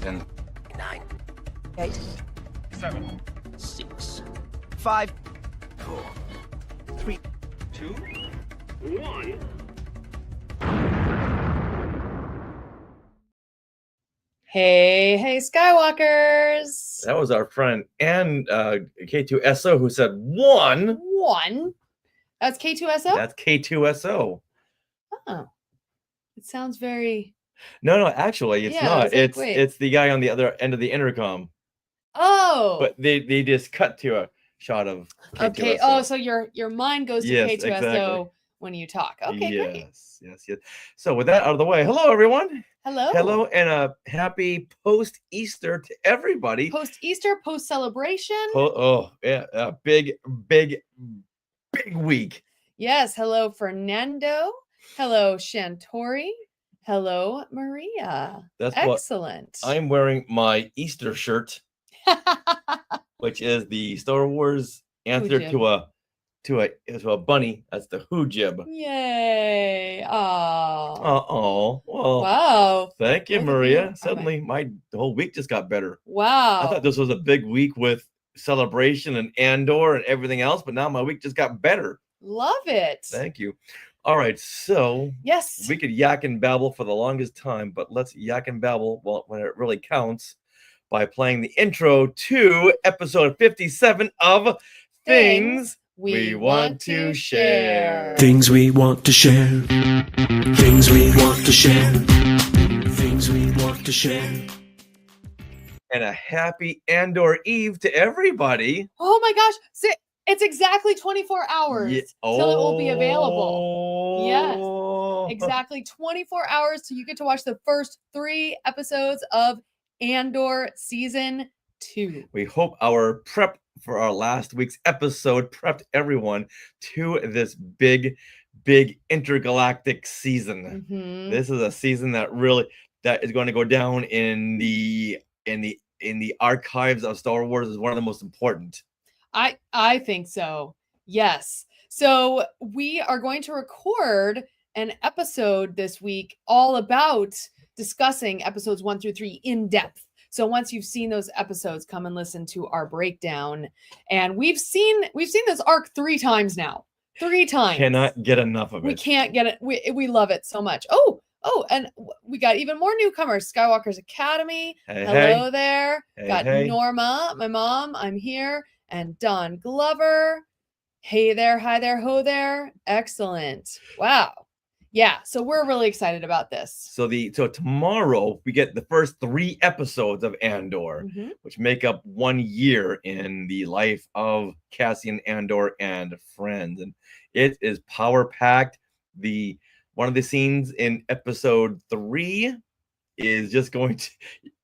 10, 9, 8, 7, 6, 5, 4, 3, 2, 1. Hey, Skywalkers. That was our friend and K2SO who said one. One. That's K2SO? That's K2SO. Oh. It sounds very... No, actually, it's not. Like, wait. It's the guy on the other end of the intercom. Oh. But they just cut to a shot of K2SO. Okay. Oh, so your mind goes to Yes, K2SO exactly. when you talk. Okay, great. Yes. So with that out of the way, hello everyone. Hello. And a happy post-Easter to everybody. Post-Easter, post-celebration. A big week. Yes. Hello, Fernando. Hello, Shantori. Hello, Maria. That's excellent. What I'm wearing my Easter shirt, which is the Star Wars answer to a bunny. That's the Hoojib. Yay! Oh, well. Wow! Thank you, Maria. Suddenly, my whole week just got better. Wow! I thought this was a big week with celebration and Andor and everything else, but now my week just got better. Love it. Thank you. All right, so yes, we could yak and babble for the longest time, but let's yak and babble when it really counts by playing the intro to episode 57 of Things We Want to Share. Things we want to share. Things we want to share. Things we want to share. And a happy Andor Eve to everybody. Oh my gosh. It's exactly 24 hours till it will be available. Yes, exactly 24 hours till you get to watch the first 3 episodes of Andor Season 2. We hope our prep for our last week's episode prepped everyone to this big intergalactic season. Mm-hmm. This is a season that is going to go down in the archives of Star Wars as one of the most important. I think so. Yes. So we are going to record an episode this week all about discussing episodes 1 through 3 in depth. So once you've seen those episodes, come and listen to our breakdown. And we've seen this arc 3 times now. 3 times. Cannot get enough of it. We can't get it. We love it so much. Oh, and we got even more newcomers. Skywalker's Academy. Hello there. Got Norma, my mom. I'm here. And Don Glover. Hey there, hi there, ho there. Excellent. Wow. Yeah, so we're really excited about this. So tomorrow we get the first 3 episodes of Andor, which make up 1 year in the life of Cassian Andor and friends. And it is power-packed. One of the scenes in episode 3 is just going to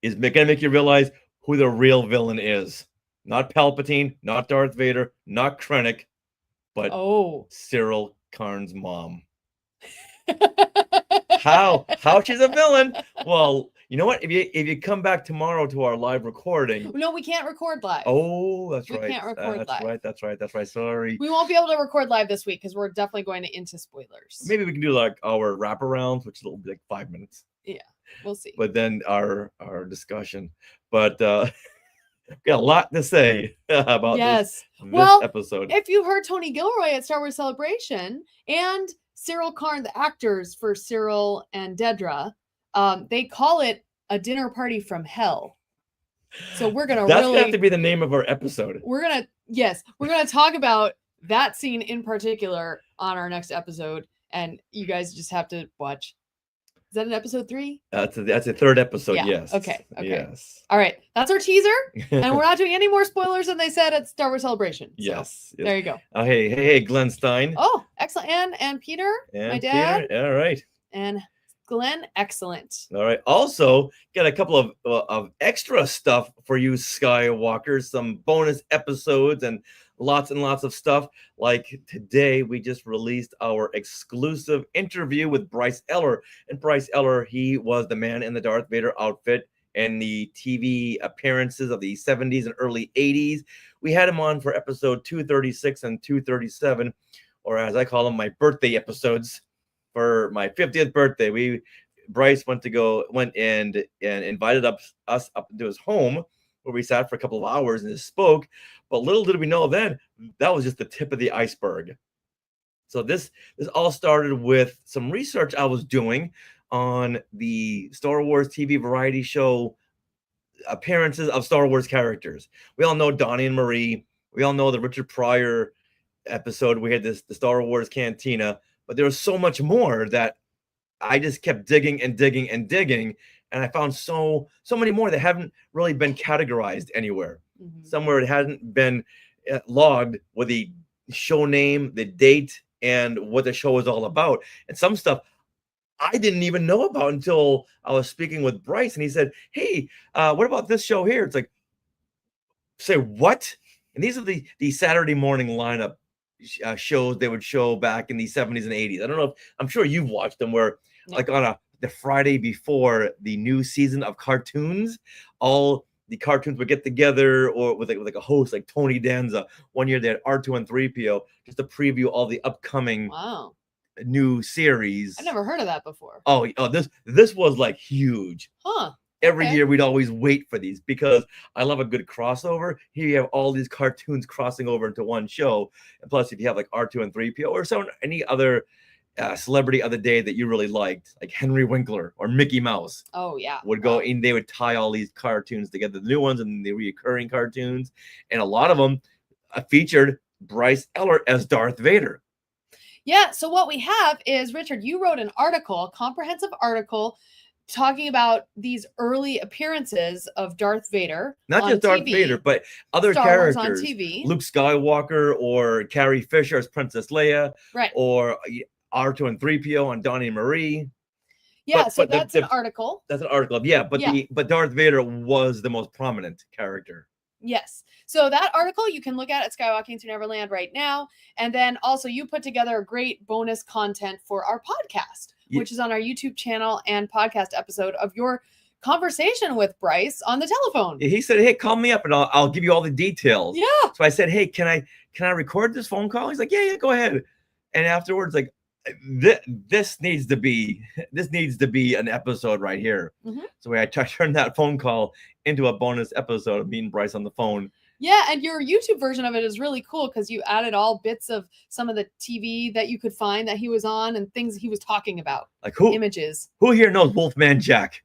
make you realize who the real villain is. Not Palpatine, not Darth Vader, not Krennic, but Cyril Karn's mom. How she's a villain? Well, you know what? If you come back tomorrow to our live recording. No, we can't record live. Oh, that's right. We can't record live. That's right. Sorry. We won't be able to record live this week because we're definitely going into spoilers. Maybe we can do like our wraparounds, which will be like 5 minutes. Yeah, we'll see. But then our discussion. But got a lot to say about this episode. If you heard Tony Gilroy at Star Wars Celebration and Cyril Karn, the actors for Cyril and Dedra, they call it a dinner party from hell. So we're gonna That's gonna have to be the name of our episode. We're gonna talk about that scene in particular on our next episode, and you guys just have to watch. Is that an episode 3? That's a 3rd episode. Yeah. Yes. Okay. Yes. All right. That's our teaser, and we're not doing any more spoilers than they said at Star Wars Celebration. So, yes. There you go. Oh, hey, Glenn Stein. Oh, excellent. And Peter, my dad. Peter. All right. And Glenn, excellent. All right. Also, got a couple of extra stuff for you Skywalkers. Some bonus episodes and lots of stuff. Like today, we just released our exclusive interview with Bryce Eller. And Bryce Eller, he was the man in the Darth Vader outfit and the TV appearances of the 70s and early 80s. We had him on for episode 236 and 237, or as I call them, my birthday episodes. For my 50th birthday, we Bryce went and invited us up into his home, where we sat for a couple of hours and just spoke. But little did we know then that was just the tip of the iceberg. So this all started with some research I was doing on the Star Wars TV variety show appearances of Star Wars characters. We all know Donnie and Marie. We all know the Richard Pryor episode. We had the Star Wars Cantina, but there was so much more that I just kept digging and digging and digging, and I found so many more that haven't really been categorized anywhere. Somewhere it hadn't been logged with the show name, the date, and what the show was all about. And some stuff I didn't even know about until I was speaking with Bryce, and he said, "Hey, what about this show here?" It's like, say what? And these are the Saturday morning lineup shows they would show back in the 70s and 80s. I don't know if I'm sure you've watched them, where like on the Friday before the new season of cartoons, all the cartoons would get together, or with like a host like Tony Danza. One year they had R2 and 3PO just to preview all the upcoming new series. I never heard of that before. Oh, this was like huge. Huh. Every year we'd always wait for these because I love a good crossover. Here you have all these cartoons crossing over into one show. And plus, if you have like R2 and 3PO or any other celebrity of the day that you really liked, like Henry Winkler or Mickey Mouse. Oh, yeah. Would go in, they would tie all these cartoons together, the new ones and the recurring cartoons. And a lot of them featured Bryce Eller as Darth Vader. Yeah. So what we have is, Richard, you wrote an article, a comprehensive article, talking about these early appearances of Darth Vader. Not just Darth Vader, but other Star Wars characters. on TV. Luke Skywalker or Carrie Fisher as Princess Leia. Right. Or R2 and 3PO on Donnie and Marie. Yeah, so that's an article. That's an article. Yeah, but Darth Vader was the most prominent character. Yes. So that article you can look at Skywalking to Neverland right now. And then also you put together a great bonus content for our podcast, which is on our YouTube channel and podcast episode of your conversation with Bryce on the telephone. He said, "Hey, call me up and I'll give you all the details." Yeah. So I said, "Hey, can I record this phone call?" He's like, "Yeah, go ahead." And afterwards, like, this needs to be an episode right here. So I turned that phone call into a bonus episode of me and Bryce on the phone. Yeah, and your YouTube version of it is really cool because you added all bits of some of the TV that you could find that he was on and things he was talking about. Like images. Who here knows Wolfman Jack?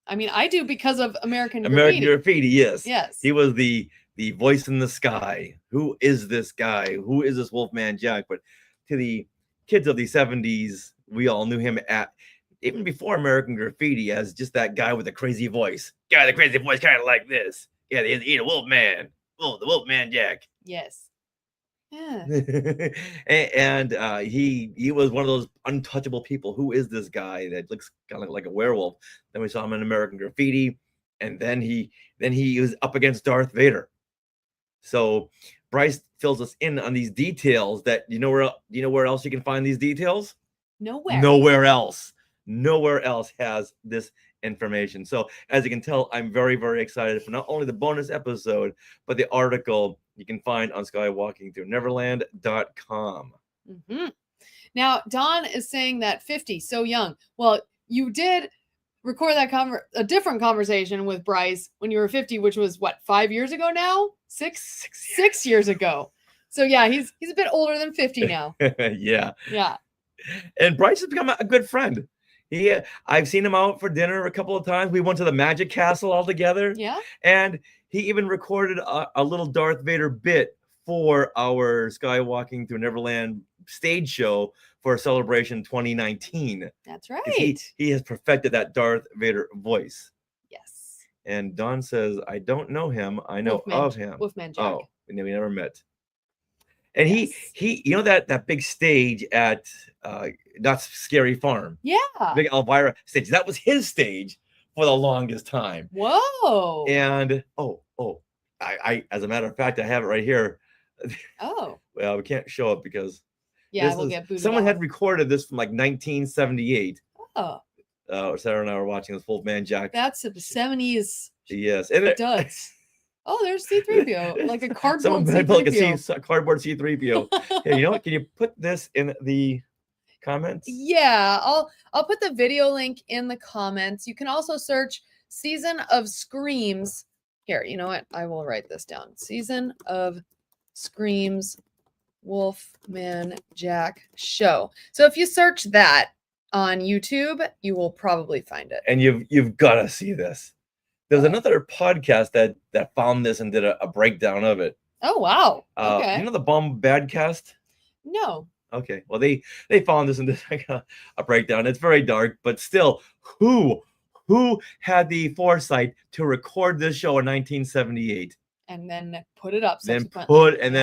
I mean, I do because of American Graffiti, yes. Yes. He was the voice in the sky. Who is this guy? Who is this Wolfman Jack? But to the kids of the 70s, we all knew him even before American Graffiti as just that guy with the crazy voice. Guy with the crazy voice, kind of like this. Yeah, he's a Wolfman. Oh, the Wolfman Jack. Yes. Yeah. and he was one of those untouchable people. Who is this guy that looks kind of like a werewolf? Then we saw him in American Graffiti, and then he was up against Darth Vader. So Bryce fills us in on these details that you know where else you can find these details? Nowhere else has this information. So as you can tell, I'm very, very excited for not only the bonus episode, but the article you can find on skywalkingthroughneverland.com. Now, Don is saying that 50, so young. Well, you did record that a different conversation with Bryce when you were 50, which was what, 5 years ago now? Six years ago. So yeah, he's a bit older than 50 now. Yeah. And Bryce has become a good friend. I've seen him out for dinner a couple of times. We went to the Magic Castle all together. Yeah. And he even recorded a little Darth Vader bit for our Skywalking Through Neverland stage show for Celebration 2019. That's right. He has perfected that Darth Vader voice. Yes. And Don says, "I don't know him. I know of him." Wolfman Jack. Oh, we never met. And he you know that big stage at Knott's Scary Farm. Yeah. Big Elvira stage. That was his stage for the longest time. Whoa. And I as a matter of fact, I have it right here. Oh. Well, we can't show it because we'll get booted someone off. had recorded this from like 1978. Oh. Sarah and I were watching this Wolfman Jack. That's the 70s. Yes. And it does. Oh, there's C-3PO, like a cardboard someone C-3PO. put like a cardboard C-3PO. Hey, you know what? Can you put this in the comments? Yeah, I'll put the video link in the comments. You can also search Season of Screams. Here, you know what? I will write this down. Season of Screams Wolfman Jack Show. So if you search that on YouTube, you will probably find it. And you've got to see this. There's another podcast that found this and did a breakdown of it. Oh wow. Okay. You know the Bomb Badcast? No. Okay. Well, they found this and did like a breakdown. It's very dark, but still, who had the foresight to record this show in 1978? And then put it up Then subsequently. and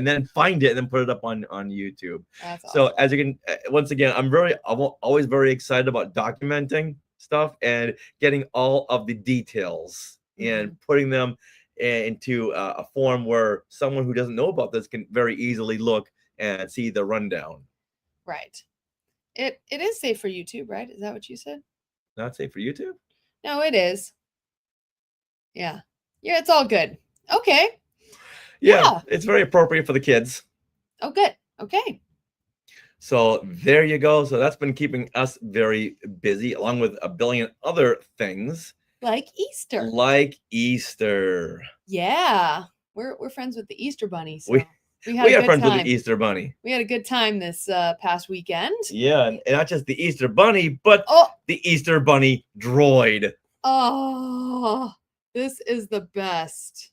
then find it and then put it up on YouTube. That's So awesome. as you can, once again, I'm always very excited about documenting stuff and getting all of the details and putting them into a form where someone who doesn't know about this can very easily look and see the rundown. Right. It is safe for YouTube, right? Is that what you said? Not safe for YouTube? No, it is. Yeah. Yeah, it's all good. Okay. Yeah. It's very appropriate for the kids. Oh, good. Okay. So there you go. So that's been keeping us very busy, along with a billion other things. Like Easter. Like Easter. Yeah. We're friends with the Easter Bunny. So We we had a are good friends time. with the Easter Bunny. We had a good time this past weekend. Yeah, and not just the Easter Bunny, but Oh, the Easter Bunny droid. oh, this is the best.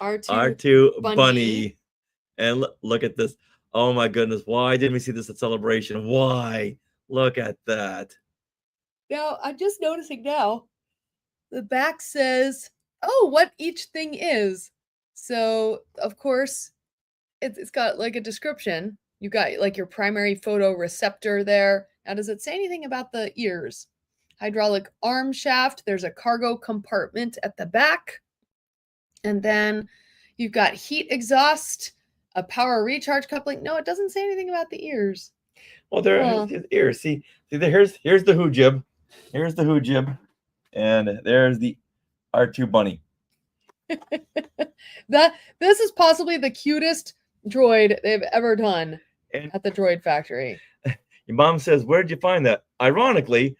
R2. R2 Bunny. Bunny. And look at this. Oh my goodness. Why didn't we see this at Celebration? Why? Look at that. Now, I'm just noticing now, the back says, oh, what each thing is. So, of course, it's got like a description. You got like your primary photoreceptor there. Now, does it say anything about the ears? Hydraulic arm shaft. There's a cargo compartment at the back. And then you've got heat exhaust, a power recharge coupling. No, it doesn't say anything about the ears. Well, there's his ears. See, here's the who jib. Here's the who jib. And there's the R2 Bunny. This is possibly the cutest droid they've ever done And at the Droid Factory. your mom says, where'd you find that? Ironically,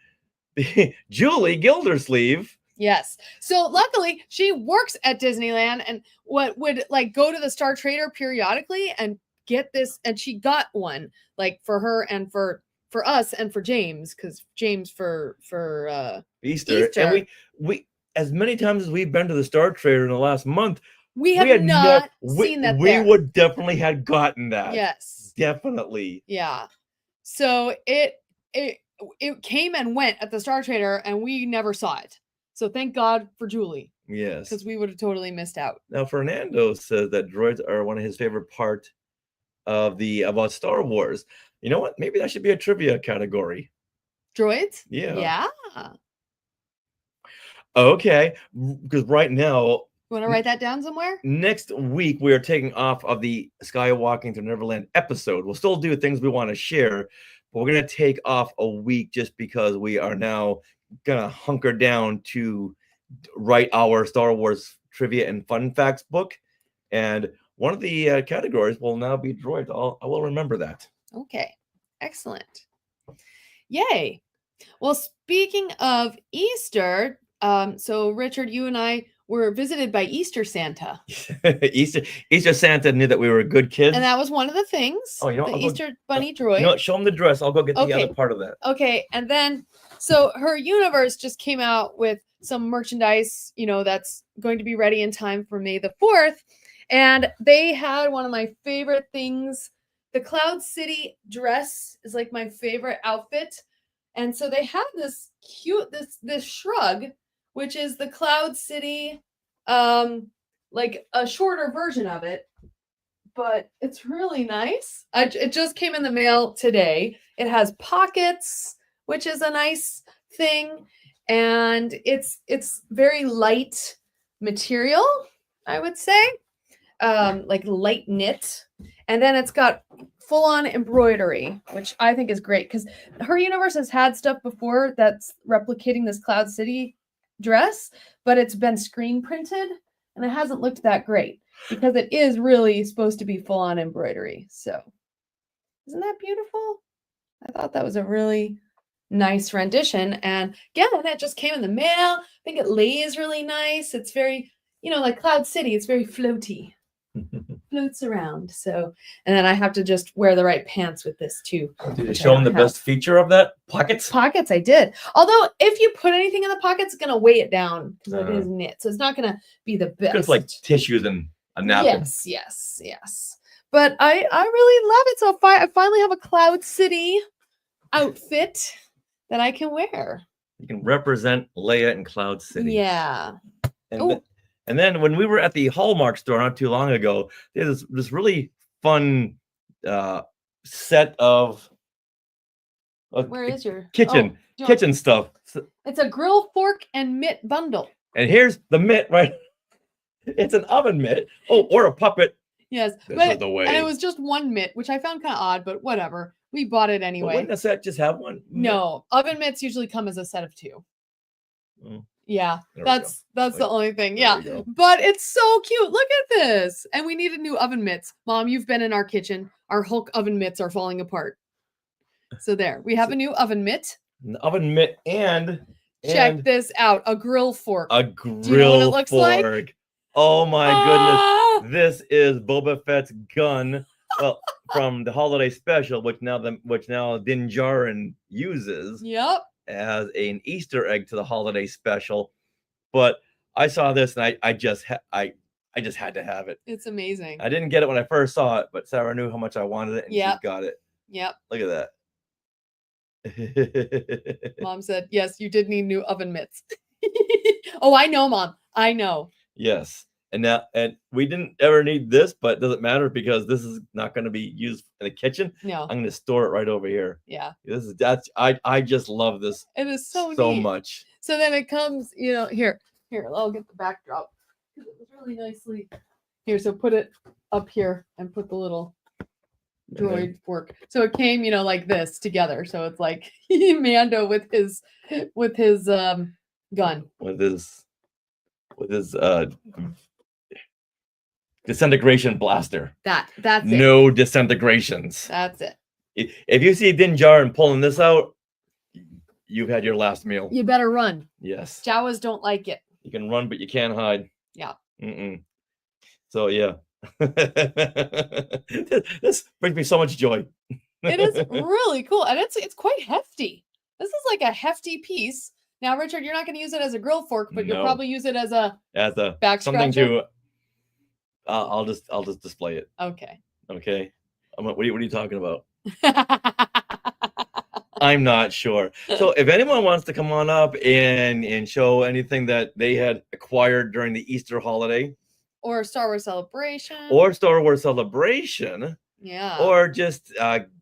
Julie Gildersleeve. Yes. So luckily she works at Disneyland and would like go to the Star Trader periodically and get this, and she got one like for her and for us and for James, because James for Easter. And we as many times as we've been to the Star Trader in the last month, we have had not seen that we there. would definitely had gotten that. Yes. Definitely. Yeah. So it came and went at the Star Trader and we never saw it. So thank God for Julie, Yes. because we would have totally missed out. Now Fernando says that droids are one of his favorite part of about Star Wars. You know what? Maybe that should be a trivia category. Droids? Yeah. Yeah. Okay. Because right now, You want to write that down somewhere? next week we are taking off of the Skywalking to Neverland episode. We'll still do things we want to share, but we're gonna take off a week just because we are now gonna hunker down to write our Star Wars trivia and fun facts book, and one of the categories will now be droids. I will remember that. Okay. Excellent. Yay. Well, speaking of Easter, so Richard, you and I were visited by Easter Santa. Easter Santa knew that we were good kids. And that was one of the things. Oh, you know what? the I'll go- Easter Bunny droid. You know what? Show them the dress. I'll go get the Okay. other part of that. Okay, and then so her universe just came out with some merchandise, that's going to be ready in time for May the 4th. And they had one of my favorite things. The Cloud City dress is like my favorite outfit. And so they have this cute, this shrug, which is the Cloud City, like a shorter version of it. But it's really nice. It just came in the mail today. It has pockets, which is a nice thing, and it's very light material, I would say, like light knit, and then it's got full-on embroidery, which I think is great because her universe has had stuff before that's replicating this Cloud City dress, but it's been screen printed and it hasn't looked that great because it is really supposed to be full-on embroidery. So isn't that beautiful? I thought that was a really nice rendition. And again, it just came in the mail. I think it lays really nice. It's very, like Cloud City, it's very floaty. Floats around. So, and then I have to just wear the right pants with this too. Did you which I show them the don't have. best feature of that? Pockets? Pockets, I did. Although if you put anything in the pockets, it's gonna weigh it down because it Uh-huh. is knit. So it's not gonna be the best. It's like tissues and a napkin. Yes. But I really love it. So I finally have a Cloud City outfit that I can wear. You can represent Leia in Cloud City. Yeah. And, Oh. and then when we were at the Hallmark store not too long ago, there's this really fun set of Where is your kitchen kitchen stuff. It's a grill, fork, and mitt bundle. And here's the mitt, right? It's an oven mitt. Oh, or a puppet. Yes. This But is the way. and it was just one mitt, which I found kind of odd, but whatever. We bought it But anyway. wouldn't a set just have one? mitt? No, oven mitts usually come as a set of 2. Oh, Yeah, there we that's the Like, only thing. there Yeah, we go. but it's so cute. Look at this. And we needed new oven mitts. Mom, you've been in our kitchen. Our Hulk oven mitts are falling apart. So there, we have a new oven mitt. An oven mitt and Check this out, a grill fork. a you know what it grill looks fork. like? Oh my goodness. Ah! This is Boba Fett's gun. Well, from the holiday special, which now Din Djarin uses Yep. as an Easter egg to the holiday special. But I saw this and I just had to have it. It's amazing. I didn't get it when I first saw it, but Sarah knew how much I wanted it and Yep. she got it. Yep. Look at that. Mom said, yes, you did need new oven mitts. Oh, I know, Mom. I know. Yes. And we didn't ever need this, but it doesn't matter because this is not going to be used in the kitchen. No. I'm going to store it right over here. Yeah. I just love this It is so neat. much. So then it comes, here, I'll get the backdrop. 'Cause it was really nicely here. So put it up here and put the little And then- droid fork. So it came, like this together. So it's like Mando with his gun. with his disintegration blaster. That's it. No disintegrations. That's it. If you see Din Djarin pulling this out, you've had your last meal. You better run. Yes. Jawas don't like it. You can run, but you can't hide. Yeah. Mm-mm. So yeah. This brings me so much joy. It is really cool. And it's quite hefty. This is like a hefty piece. Now, Richard, you're not going to use it as a grill fork, but you'll No. probably use it as a As a back something scratcher. to. I'll just display it. Okay. Okay. What are you talking about? I'm not sure. So if anyone wants to come on up and show anything that they had acquired during the Easter holiday Or Star Wars Celebration. or Star Wars Celebration, yeah. or just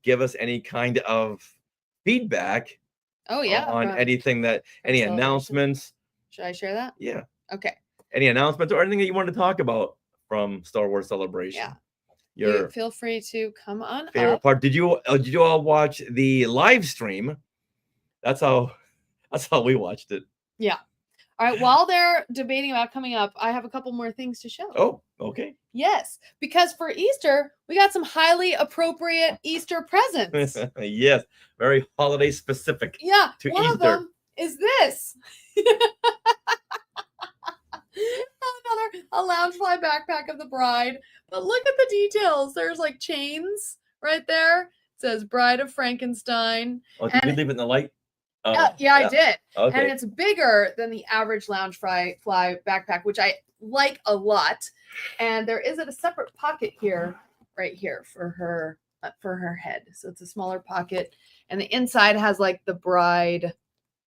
give us any kind of feedback Oh yeah. on from- any Celebration. announcements. Should I share that? Yeah. Okay. Any announcements or anything that you want to talk about from Star Wars Celebration. Yeah. Your You feel free to come on favorite up. part. Did you all watch the live stream? That's how we watched it. All right. While they're debating about coming up, I have a couple more things to show. Oh, okay. Yes, because for Easter, we got some highly appropriate Easter presents. Yes, very holiday specific. Yeah, To one of Easter. them is this. A Loungefly backpack of the bride. But look at the details. There's like chains right there. It says Bride of Frankenstein. Oh, did we And- leave it in the light? Oh, Yeah, I did. Okay. And it's bigger than the average Loungefly backpack, which I like a lot. And there is a separate pocket here, right here for her head. So it's a smaller pocket, and the inside has like the bride,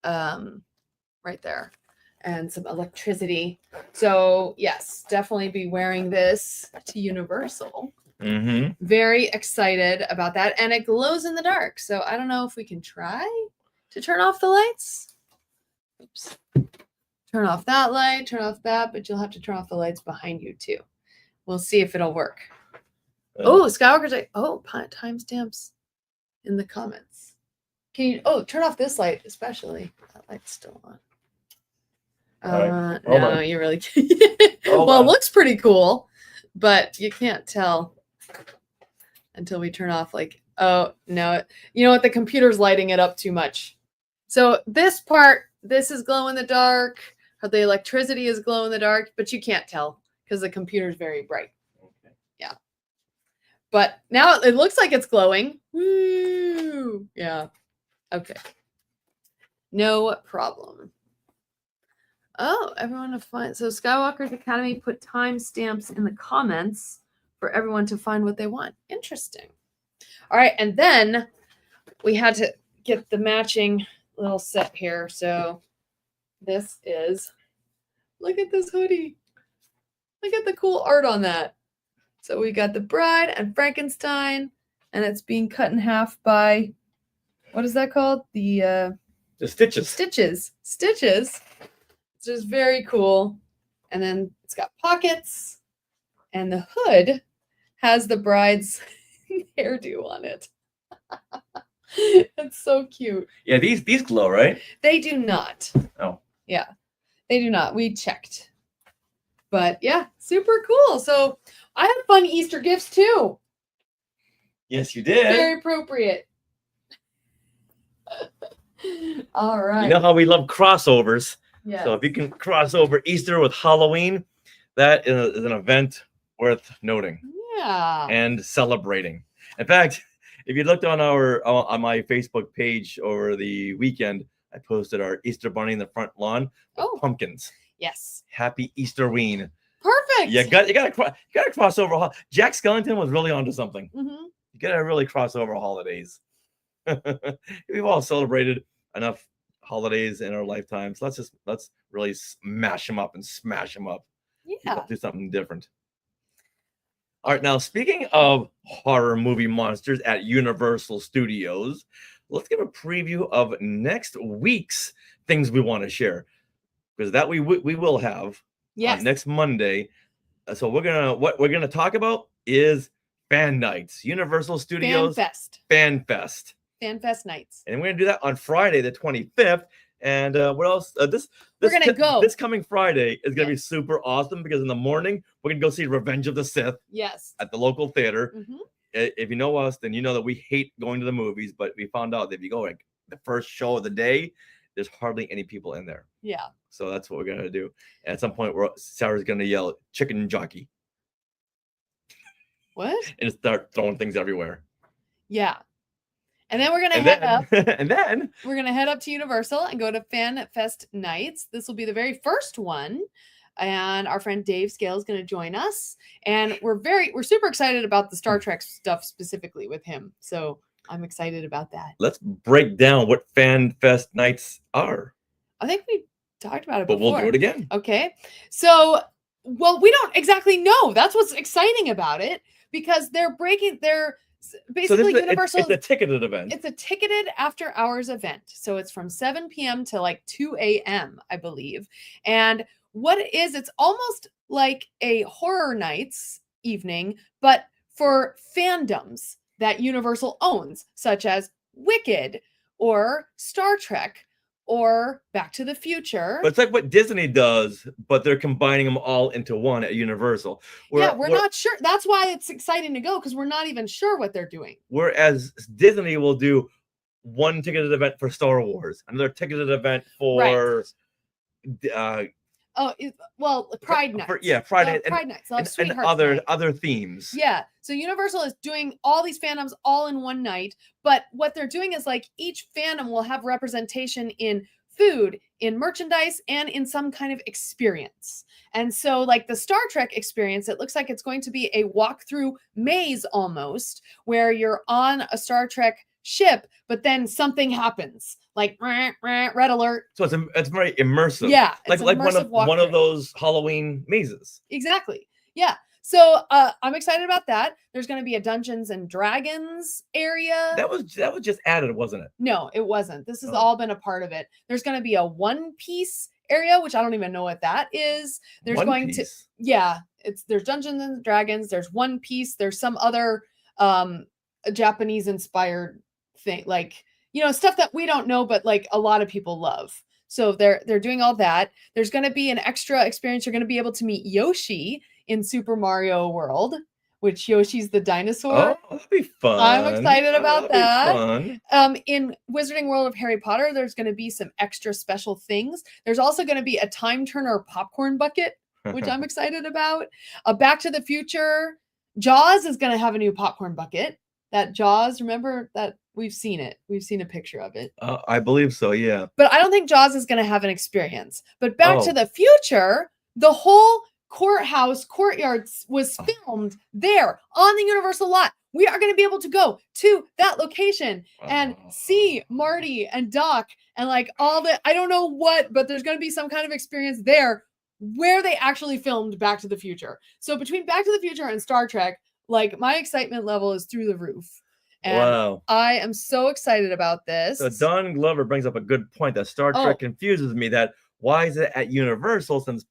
right there, and some electricity. So yes, definitely be wearing this to Universal. Mm-hmm. Very excited about that, and it glows in the dark. So I don't know if we can try to turn off the lights. Oops. Turn off that light, turn off that, but you'll have to turn off the lights behind you too. We'll see if it'll work. Oh, Skywalker's like, timestamps in the comments. Can you turn off this light, especially. That light's still on. All right, hold No, on. you really Hold well, on. it looks pretty cool, but you can't tell until we turn off like Oh, no. You know what? The computer's lighting it up too much. So this part, this is glow in the dark. The electricity is glow in the dark, but you can't tell because the computer's very bright. Okay. Yeah. But now it looks like it's glowing. Woo! Yeah. Okay. No problem. Oh, everyone to find. So Skywalker's Academy put timestamps in the comments for everyone to find what they want. Interesting. All right, and then we had to get the matching little set here. So this is, look at this hoodie. Look at the cool art on that. So we got the bride and Frankenstein, and it's being cut in half by, what is that called? The stitches. Stitches. It's just very cool. And then it's got pockets, and the hood has the bride's hairdo on it. It's so cute. Yeah, these glow, right? They do not. Oh. Yeah, they do not. We checked. But yeah, super cool. So I have fun Easter gifts too. Yes, you did. Very appropriate. All right. You know how we love crossovers. Yeah. So if you can cross over Easter with Halloween, that is an event worth noting Yeah. and celebrating. In fact, if you looked on on my Facebook page over the weekend, I posted our Easter bunny in the front lawn with Oh. pumpkins. Yes. Happy Easterween. Perfect. You gotta cross over. Jack Skellington was really onto something. Mm-hmm. You gotta really cross over holidays. We've all celebrated enough holidays in our lifetimes. Let's really smash them up and smash them up. Yeah. Do something different. All right, now speaking of horror movie monsters at Universal Studios, let's give a preview of next week's things we want to share, because that we will have Yes. next Monday. So what we're gonna talk about is Fan Nights, Universal Studios Fan Fest. Fan Fest nights. And we're gonna do that on Friday the 25th. And what else? We're gonna go. This coming Friday is gonna be super awesome, because in the morning we're gonna go see Revenge of the Sith Yes. at the local theater. Mm-hmm. If you know us, then you know that we hate going to the movies, but we found out that if you go like the first show of the day, there's hardly any people in there. Yeah. So that's what we're gonna do. And at some point, Sarah's gonna yell "chicken jockey" What? and start throwing things everywhere. Yeah. And then we're gonna And head then, up. and then We're gonna head up to Universal and go to Fan Fest nights. This will be the very first one, and our friend Dave Scale is gonna join us. And we're super excited about the Star Trek stuff specifically with him. So I'm excited about that. let's break down what Fan Fest nights are, I think we talked about it but before. we'll do it again. Okay. So, well, we don't exactly know. That's what's exciting about it, because they're basically Universal. It's a ticketed event. It's a ticketed after hours event. So it's from 7 p.m. to like 2 a.m., I believe. And what it is, it's almost like a horror nights evening, but for fandoms that Universal owns, such as Wicked or Star Trek or Back to the Future. But it's like what Disney does, but they're combining them all into one at Universal. We're not sure. That's why it's exciting to go, because we're not even sure what they're doing. Whereas Disney will do one ticketed event for Star Wars, another ticketed event for Pride Nights. Pride Night, Pride Nights. They'll have and Sweethearts Night. other themes. Yeah. So Universal is doing all these fandoms all in one night. But what they're doing is like each fandom will have representation in food, in merchandise, and in some kind of experience. And so like the Star Trek experience, it looks like it's going to be a walkthrough maze almost, where you're on a Star Trek ship, but then something happens, like red alert. So it's very immersive. Yeah. Like one of walkthrough. those Halloween mazes. Exactly. Yeah. So I'm excited about that. There's going to be a Dungeons and Dragons area. That was just added, wasn't it? No, it wasn't. This has all been a part of it. There's going to be a One Piece area, which I don't even know what that is. There's there's Dungeons and Dragons. There's One Piece. There's some other Japanese inspired thing, like, stuff that we don't know, but like a lot of people love. So they're doing all that. There's going to be an extra experience. You're going to be able to meet Yoshi in Super Mario World, which Yoshi's the dinosaur. Oh, that'd be fun. I'm excited about that. That'd be fun. In Wizarding World of Harry Potter, there's going to be some extra special things. There's also going to be a time turner popcorn bucket, which I'm excited about. Back to the Future, Jaws is going to have a new popcorn bucket. That Jaws, remember that we've seen it. We've seen a picture of it. I believe so, yeah. But I don't think Jaws is going to have an experience. But Back to Oh. the Future, the whole courthouse courtyard was filmed there on the Universal lot. We are going to be able to go to that location and see Marty and Doc and like all the, I don't know what, but there's going to be some kind of experience there where they actually filmed Back to the Future. So between Back to the Future and Star Trek, like my excitement level is through the roof. And Wow. I am so excited about this. So Don Glover brings up a good point that Star Trek Oh. confuses me, that why is it at Universal since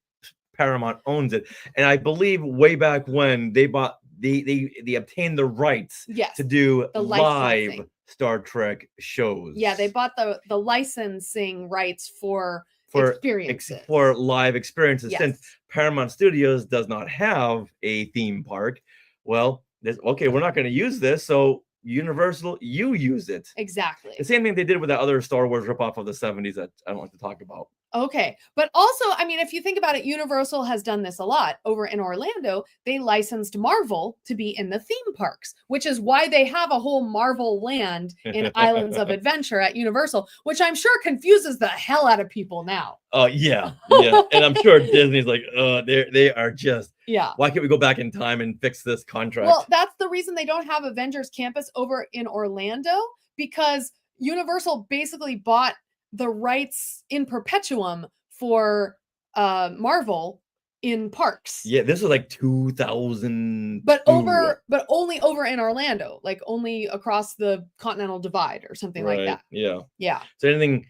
Paramount owns it? And I believe way back when they bought they obtained the rights Yes. to do The live licensing. Star Trek shows. Yeah, they bought the licensing rights for for experiences. for live experiences. Yes. Since Paramount Studios does not have a theme park, well, okay, we're not going to use this, so Universal, you use it. Exactly. The same thing they did with that other Star Wars ripoff of the 70s that I don't like to talk about. Okay. But also, I mean, if you think about it, Universal has done this a lot. Over in Orlando, they licensed Marvel to be in the theme parks, which is why they have a whole Marvel land in Islands of Adventure at Universal, which I'm sure confuses the hell out of people now. Oh, yeah. Yeah. And I'm sure Disney's like, they are just, Yeah. why can't we go back in time and fix this contract? Well, that's the reason they don't have Avengers Campus over in Orlando, because Universal basically bought the rights in perpetuum for Marvel in parks. Yeah, this was like 2000. But only over in Orlando, like only across the Continental Divide or something like that. Yeah. Yeah, So anything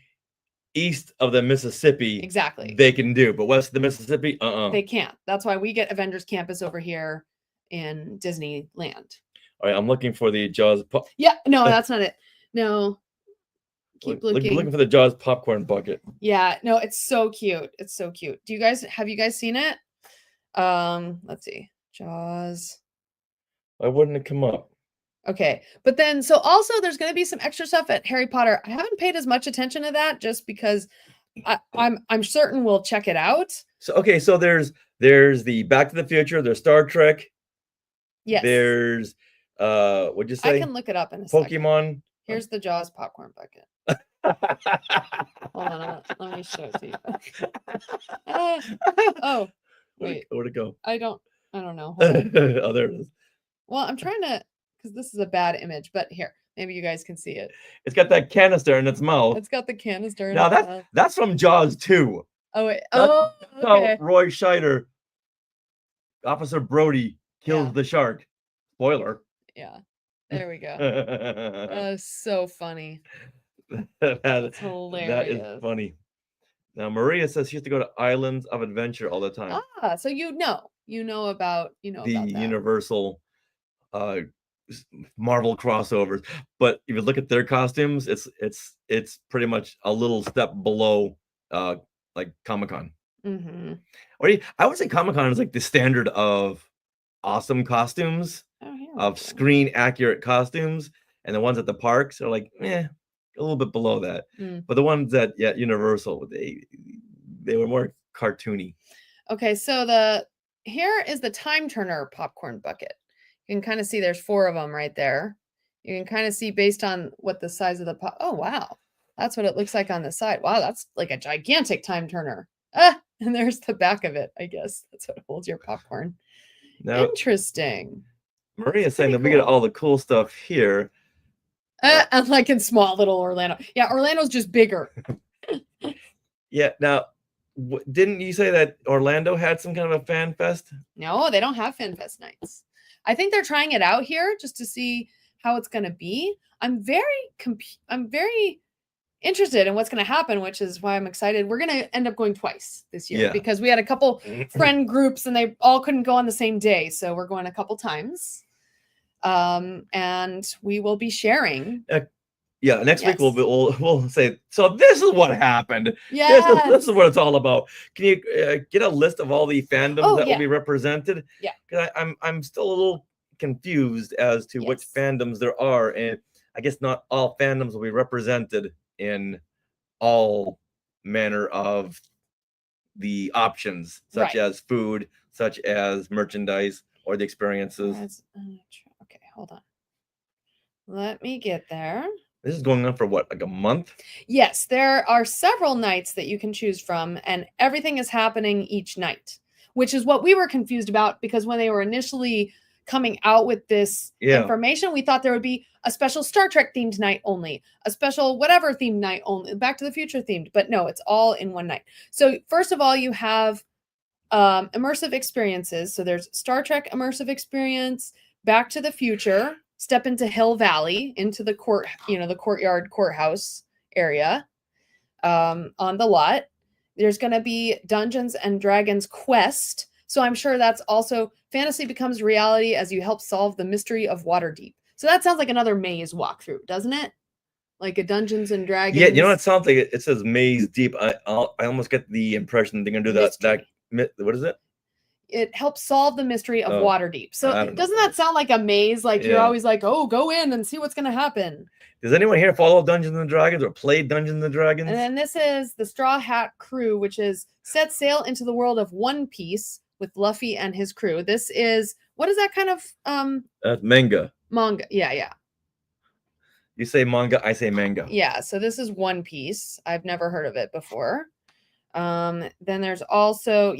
east of the Mississippi, exactly. they can do, but west of the Mississippi, They can't. That's why we get Avengers Campus over here in Disneyland. All right, I'm looking for the Jaws. Yeah, no, that's not it. No. Keep looking. Looking for the Jaws popcorn bucket. Yeah, no, it's so cute. It's so cute. Have you guys seen it? Let's see. Jaws. Why wouldn't it come up? Okay. But then so also there's going to be some extra stuff at Harry Potter. I haven't paid as much attention to that just because I'm certain we'll check it out. So okay, so there's the Back to the Future, there's Star Trek, Yes. there's what'd you I say? can look it up in a second. Pokemon. Here's the Jaws popcorn bucket. Hold on, let me show it to you. Oh, wait. Where'd it go? I don't know. Hold on. Oh, there it is. Well, I'm trying to, because this is a bad image, but here, maybe you guys can see it. It's got that canister in its mouth. It's got the canister. in Now its mouth. that's from Jaws 2. Oh wait. That's Oh, how okay. Roy Scheider, Officer Brody, kills Yeah. the shark. Spoiler. Yeah. There we go. that, So funny. that It's is hilarious. funny. Now Maria says she used to go to Islands of Adventure all the time. Ah, so you know about The about that. Universal Marvel crossovers. But if you look at their costumes, it's pretty much a little step below like Comic-Con. Mm-hmm. Or I would say Comic-Con is like the standard of awesome costumes, Oh, here we of go. screen accurate costumes, and the ones at the parks are like a little bit below that. Mm. But the ones at Universal, they were more cartoony. Okay, so here is the time turner popcorn bucket. You can kind of see there's 4 of them right there. You can kind of see based on what the size of the oh wow, that's what it looks like on the side. Wow, that's like a gigantic time turner. And there's the back of it. I guess that's what holds your popcorn. Now Interesting. Maria's saying that pretty we get cool. all the cool stuff here. And like in small little Orlando. Yeah, Orlando's just bigger. Yeah. Now, didn't you say that Orlando had some kind of a fan fest? No, they don't have FanFest nights. I think they're trying it out here just to see how it's going to be. I'm very interested in what's going to happen, which is why I'm excited. We're going to end up going twice this year Yeah. because we had a couple friend groups and they all couldn't go on the same day. So we're going a couple times. And we will be sharing. Yeah. Next week Yes. we'll say, so this is what happened. Yeah. This is what it's all about. Can you get a list of all the fandoms Oh, that yeah. will be represented? Yeah. Because I'm still a little confused as to which Yes. fandoms there are, and I guess not all fandoms will be represented in all manner of the options, such Right. as food, such as merchandise, or the experiences. Okay, hold on. Let me get there. This is going on for what, like a month? Yes, there are several nights that you can choose from, and everything is happening each night, which is what we were confused about because when they were initially coming out with this Yeah. information, we thought there would be a special Star Trek themed night only, a special whatever themed night only, Back to the Future themed, but no, it's all in one night. So, first of all, you have immersive experiences. So, there's Star Trek immersive experience, Back to the Future, step into Hill Valley, into the the courtyard courthouse area on the lot. There's going to be Dungeons and Dragons Quest. So I'm sure that's also fantasy becomes reality as you help solve the mystery of Waterdeep. So that sounds like another maze walkthrough, doesn't it? Like a Dungeons and Dragons. Yeah, you know, it sounds like it says Maze Deep. I almost get the impression they're gonna do that. What is it? It helps solve the mystery of Waterdeep. So I don't know. doesn't that sound like a maze? Like you're Yeah. always like, oh, go in and see what's going to happen. Does anyone here follow Dungeons and Dragons or play Dungeons and Dragons? And then this is the Straw Hat Crew, which is set sail into the world of One Piece with Luffy and his crew. This is, what is that kind of That's manga. manga? Yeah. You say manga, I say manga. Yeah, so this is One Piece. I've never heard of it before. Then there's also,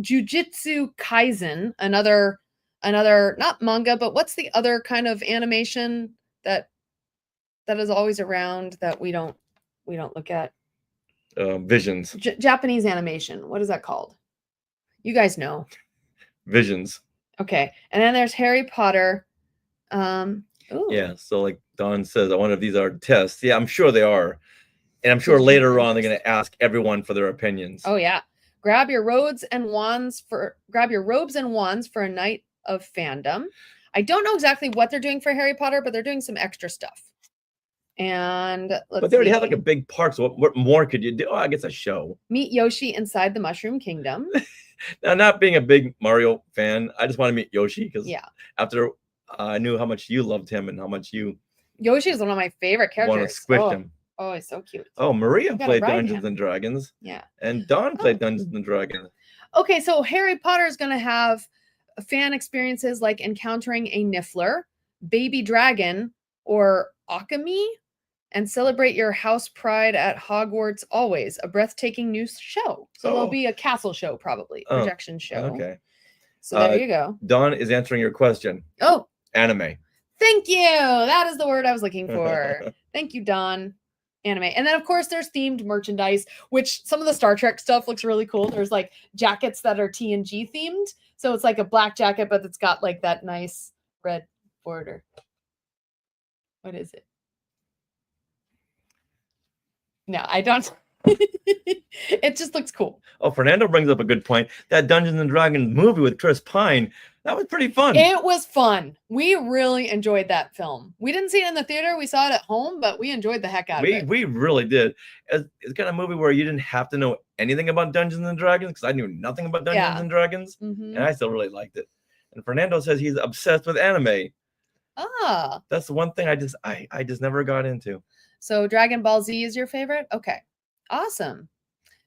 Jujutsu Kaisen, another not manga, but what's the other kind of animation that is always around that we don't look at? Visions. Japanese animation. What is that called? You guys know. Visions. Okay. And then there's Harry Potter. Ooh. Yeah, so like Don says, I wonder if these are tests. Yeah, I'm sure they are. And I'm sure later on they're going to ask everyone for their opinions. Oh yeah. Grab your robes and wands for a night of fandom. I don't know exactly what they're doing for Harry Potter, but they're doing some extra stuff. And but they already have like a big park, so what more could you do? Oh, I guess a show. Meet Yoshi inside the Mushroom Kingdom. Now, not being a big Mario fan, I just want to meet Yoshi because after I knew how much you loved him and how much you Yoshi is one of my favorite characters. want to squish him. Oh, he's so cute. Oh, Maria You gotta played ride Dungeons him. and Dragons. Yeah. And Don played Dungeons and Dragons. Okay, so Harry Potter is going to have fan experiences like encountering a Niffler, baby dragon, or Akami, and celebrate your house pride at Hogwarts always. A breathtaking new show. So there'll be a castle show, probably projection show. Okay. So there you go. Don is answering your question. Oh, Anime. thank you. That is the word I was looking for. Thank you, Don. Anime. And then of course there's themed merchandise, which some of the Star Trek stuff looks really cool. There's like jackets that are TNG themed. So it's like a black jacket, but it's got like that nice red border. What is it? No, I don't. It just looks cool. Oh, Fernando brings up a good point. That Dungeons and Dragons movie with Chris Pine, that was pretty fun. It was fun. We really enjoyed that film. We didn't see it in the theater. We saw it at home, but we enjoyed the heck out of it. We really did. It's kind of movie where you didn't have to know anything about Dungeons and Dragons because I knew nothing about Dungeons and Dragons, and I still really liked it. And Fernando says he's obsessed with anime. Ah, that's the one thing I just never got into. So Dragon Ball Z is your favorite? Okay, awesome.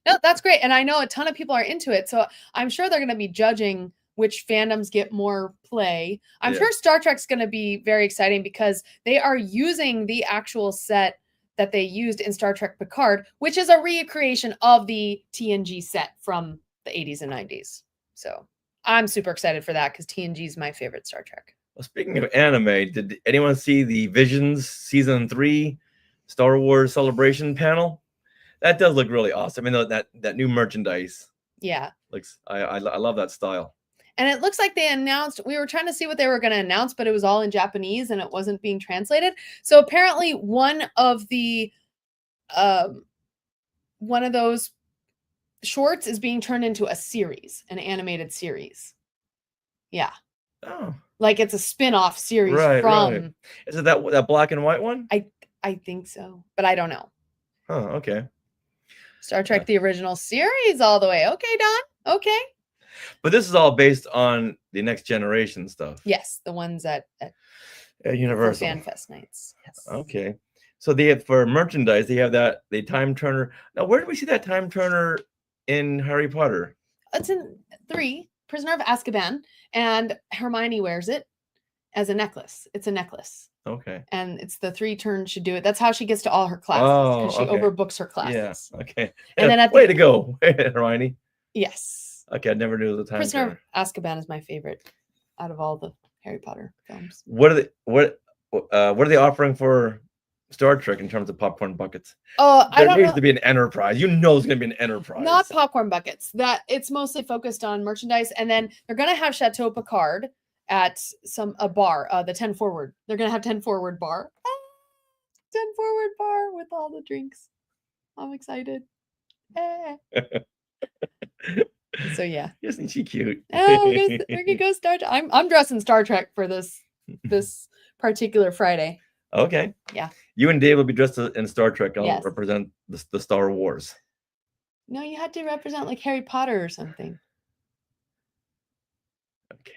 No, that's great, and I know a ton of people are into it. So I'm sure they're going to be judging which fandoms get more play. I'm sure Star Trek's going to be very exciting because they are using the actual set that they used in Star Trek Picard, which is a recreation of the TNG set from the 80s and 90s. So I'm super excited for that because TNG is my favorite Star Trek. Well, speaking of anime, did anyone see the Visions Season 3 Star Wars Celebration panel? That does look really awesome. I mean, that new merchandise. Yeah. Looks, I love that style. And it looks like they announced, we were trying to see what they were going to announce, but it was all in Japanese and it wasn't being translated. So apparently one of the, one of those shorts is being turned into a series, an animated series. Yeah. Oh. Like it's a spin-off series from. Right. Is it that black and white one? I think so, but I don't know. Oh, okay. Star Trek, the original series all the way. Okay, Don. Okay. But this is all based on the Next Generation stuff Yes, the ones at for Universal. FanFest nights. Yes. Okay. So they have for merchandise, they have that the Time Turner. Now, where do we see that Time Turner in Harry Potter? It's in 3, Prisoner of Azkaban, and Hermione wears it as a necklace. It's a necklace. Okay. And it's the 3 turns should do it. That's how she gets to all her classes because she okay. overbooks her classes. Yeah. Okay. And then at way the- to go, Hermione. Yes. Okay, I never knew the Time Prisoner Turner. of Azkaban is my favorite out of all the Harry Potter films. What are they offering for Star Trek in terms of popcorn buckets? Oh, I There don't needs know. to be an Enterprise. You know, it's going to be an Enterprise. Not popcorn buckets. That it's mostly focused on merchandise, and then they're gonna have Chateau Picard at a bar, the 10 Forward. They're gonna have 10 Forward bar. 10 Forward bar with all the drinks. I'm excited. Eh. So yeah. Isn't she cute? Oh, we're gonna go Star Trek. I'm dressing Star Trek for this particular Friday. Okay. Yeah. You and Dave will be dressed in Star Trek. I'll Yes. represent the Star Wars. No, you had to represent like Harry Potter or something. Okay.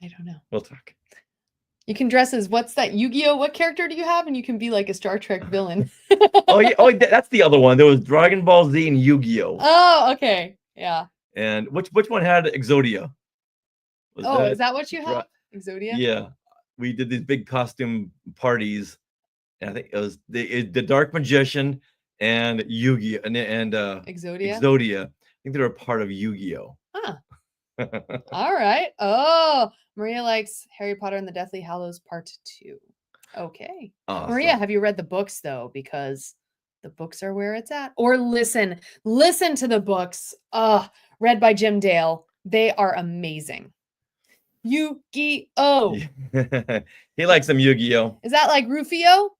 I don't know. We'll talk. You can dress as what's that Yu-Gi-Oh? What character do you have? And you can be like a Star Trek villain. Oh yeah. Oh, that's the other one. There was Dragon Ball Z and Yu-Gi-Oh. Oh, okay. Yeah. And which one had Exodia? Was Oh, is that what you Dra- have? Exodia? Yeah. We did these big costume parties, and I think it was the Dark Magician and Yu-Gi-Oh and Exodia? Exodia. I think they were a part of Yu-Gi-Oh. Huh. All right. Oh, Maria likes Harry Potter and the Deathly Hallows Part 2. Okay. Awesome. Maria, have you read the books though? Because the books are where it's at. Or listen to the books. Read by Jim Dale. They are amazing. Yu-Gi-Oh! He likes some Yu-Gi-Oh. Is that like Rufio?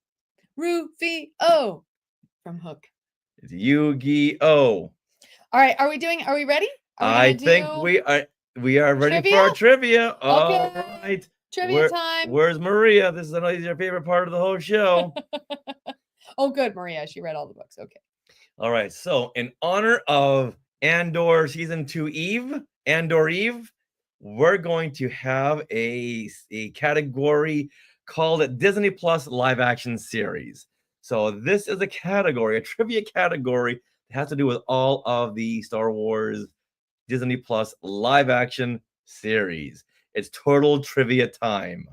Rufio from Hook. It's Yu-Gi-Oh. All right, are we ready? I think we are ready for our trivia. All Okay. right. Trivia time. Where's Maria? This is your favorite part of the whole show. Oh, good, Maria. She read all the books. Okay. All right. So, in honor of Andor Season 2 Andor Eve, we're going to have a category called Disney Plus Live Action Series. So, this is a trivia category that has to do with all of the Star Wars Disney Plus live action series. It's total trivia time.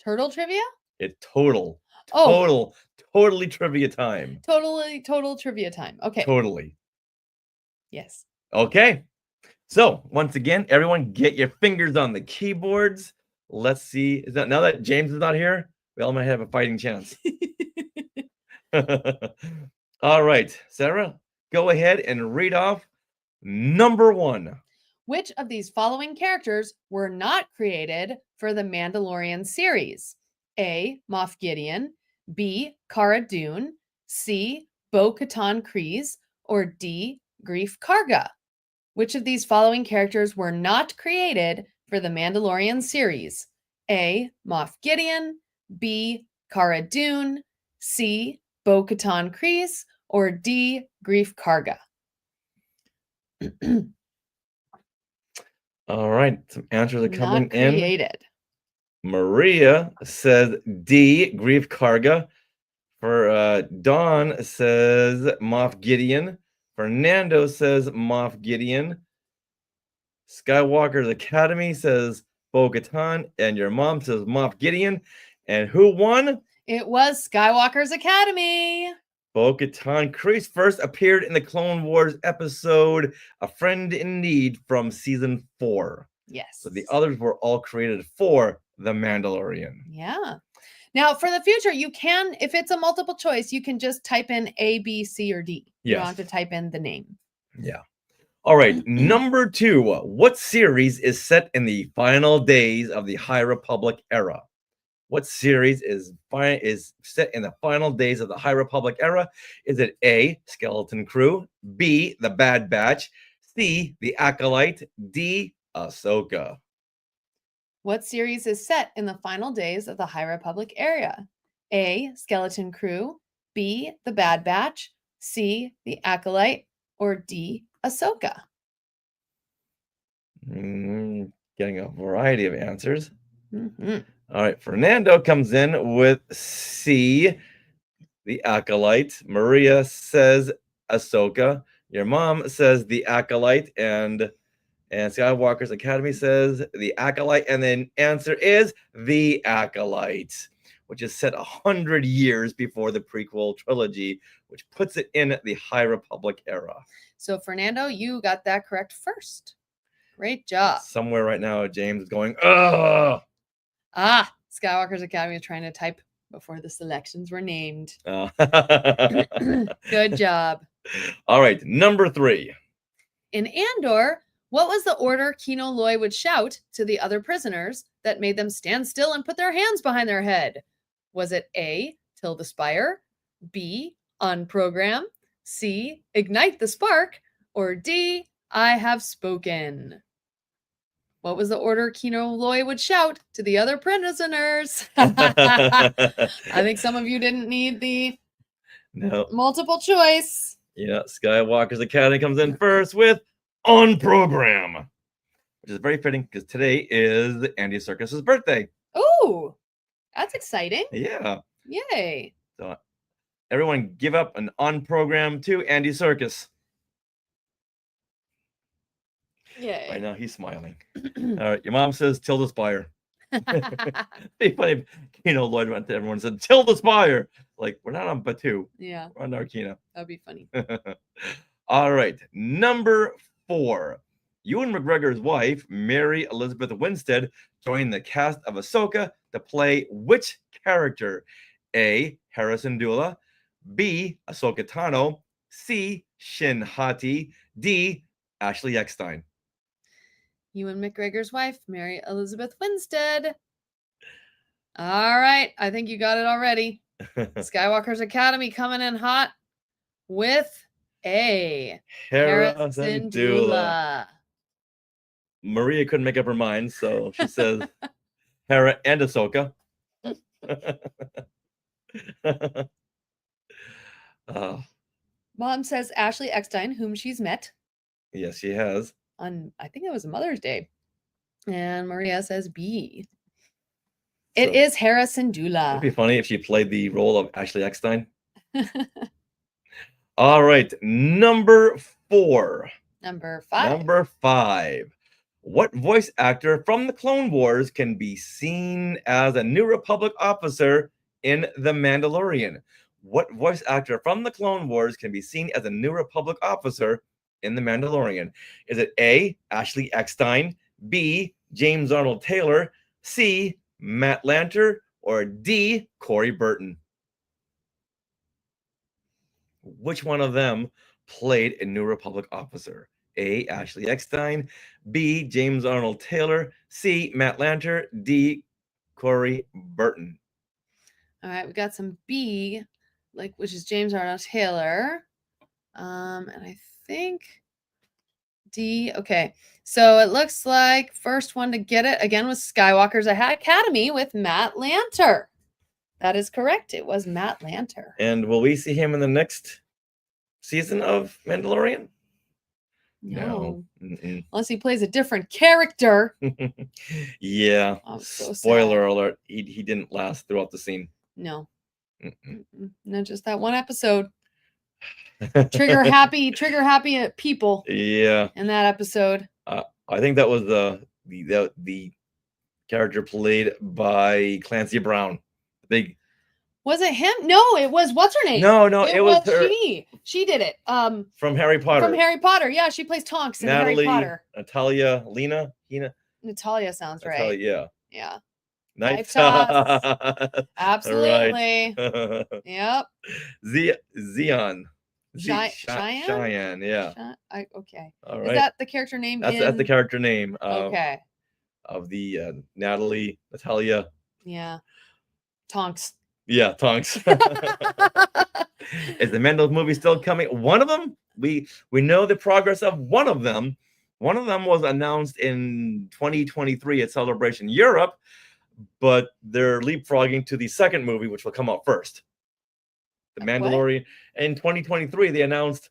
Turtle trivia? It's totally trivia time. Total trivia time. Okay. Totally. Yes. Okay. So once again, everyone get your fingers on the keyboards. Let's see. Now that James is not here, we all might have a fighting chance. All right, Sarah, go ahead and read off number 1. Which of these following characters were not created for the Mandalorian series? A. Moff Gideon, B. Cara Dune, C. Bo-Katan Kryze, or D. Greef Karga? Which of these following characters were not created for the Mandalorian series? A. Moff Gideon, B. Cara Dune, C. Bo-Katan Kryze, or D. Greef Karga? All right, some answers are coming Not in. created. Maria says D, Greef Karga. For Dawn says Moff Gideon. Fernando says Moff Gideon. Skywalker's Academy says Bo-Katan. And your mom says Moff Gideon. And who won? It was Skywalker's Academy. Bo-Katan Kryze first appeared in the Clone Wars episode A Friend in Need from season 4. Yes. So the others were all created for The Mandalorian. Yeah. Now, for the future, you can, if it's a multiple choice, you can just type in A, B, C, or D. You don't Yes. have to type in the name. Yeah. All right. Number 2. What series is set in the final days of the High Republic era? What series is set in the final days of the High Republic era? Is it A, Skeleton Crew, B, The Bad Batch, C, The Acolyte, D, Ahsoka? What series is set in the final days of the High Republic era? A, Skeleton Crew, B, The Bad Batch, C, The Acolyte, or D, Ahsoka? Getting a variety of answers. Mhm. All right, Fernando comes in with C, the Acolyte. Maria says Ahsoka. Your mom says the Acolyte, and Skywalker's Academy says the Acolyte, and then answer is the Acolyte, which is set 100 years before the prequel trilogy, which puts it in the High Republic era. So, Fernando, you got that correct first. Great job. Somewhere right now, James is going, ugh. Skywalker's Academy is trying to type before the selections were named. Uh, Good job. All right, number 3. In Andor, what was the order Kino Loy would shout to the other prisoners that made them stand still and put their hands behind their head? Was it A, till the spire, B, unprogram, C, ignite the spark, or D, I have spoken? What was the order Kino Loy would shout to the other prisoners? I think some of you didn't need the No. multiple choice. Yeah, Skywalker's Academy comes in first with on program, which is very fitting because today is Andy Serkis's birthday. Ooh, that's exciting. Yeah. Yay. So everyone give up an on program to Andy Serkis. Yay. Right now he's smiling. All right, your mom says Tilda Spire. Be funny if Kino Lloyd went to everyone and said Tilda Spire. Like, we're not on Batu, Yeah, we're on Narkina. that'd be funny. All right, number 4. Ewan McGregor's wife, Mary Elizabeth Winstead, joined the cast of Ahsoka to play which character? A. Hera Syndulla, B. Ahsoka Tano, C. Shin Hati, D. Ashley Eckstein. Ewan McGregor's wife, Mary Elizabeth Winstead. All right, I think you got it already. Skywalker's Academy coming in hot with A. Hera Hera Syndulla. Syndulla. Maria couldn't make up her mind, so she says Hera and Ahsoka. Mom says Ashley Eckstein, whom she's met Yes, she has. on, I think it was Mother's Day. And Maria says B. It So, is Hera It'd Syndulla. be funny if she played the role of Ashley Eckstein. All right, number 4. Number 5. Number 5. What voice actor from the Clone Wars can be seen as a New Republic officer in The Mandalorian? What voice actor from the Clone Wars can be seen as a New Republic officer in The Mandalorian? Is it A. Ashley Eckstein, B. James Arnold Taylor, C. Matt Lanter, or D. Corey Burton? Which one of them played a New Republic officer? A. Ashley Eckstein, B. James Arnold Taylor, C. Matt Lanter, D. Corey Burton. All right, we got some B, which is James Arnold Taylor. And I think D. Okay, so it looks like first one to get it again was Skywalker's Academy with Matt Lanter. That is correct. It was Matt Lanter. And will we see him in the next season of Mandalorian? No, Mm-mm. unless he plays a different character. Yeah. Oh, so Spoiler alert. He didn't last throughout the scene. No, Mm-mm. not just that one episode. Trigger happy people Yeah. in that episode. I think that was the character played by Clancy Brown. Big. Was it him? No, it was what's her name? No, it was her she. She did it. from Harry Potter. From Harry Potter. Yeah, she plays Tonks in Harry Potter. Natalia, Hina. Natalia sounds right. Natalia, Yeah. Knife Knife Toss. Absolutely. Yep. Zion. Cheyenne? Cheyenne, yeah. Okay. All Is right. that the character name? That's the character name Okay. of the Natalia. Yeah. Tonks. Yeah, Tonks. Is the Mendel's movie still coming? One of them, we know the progress of one of them. One of them was announced in 2023 at Celebration Europe, but they're leapfrogging to the second movie, which will come out first. The What? Mandalorian. In 2023, they announced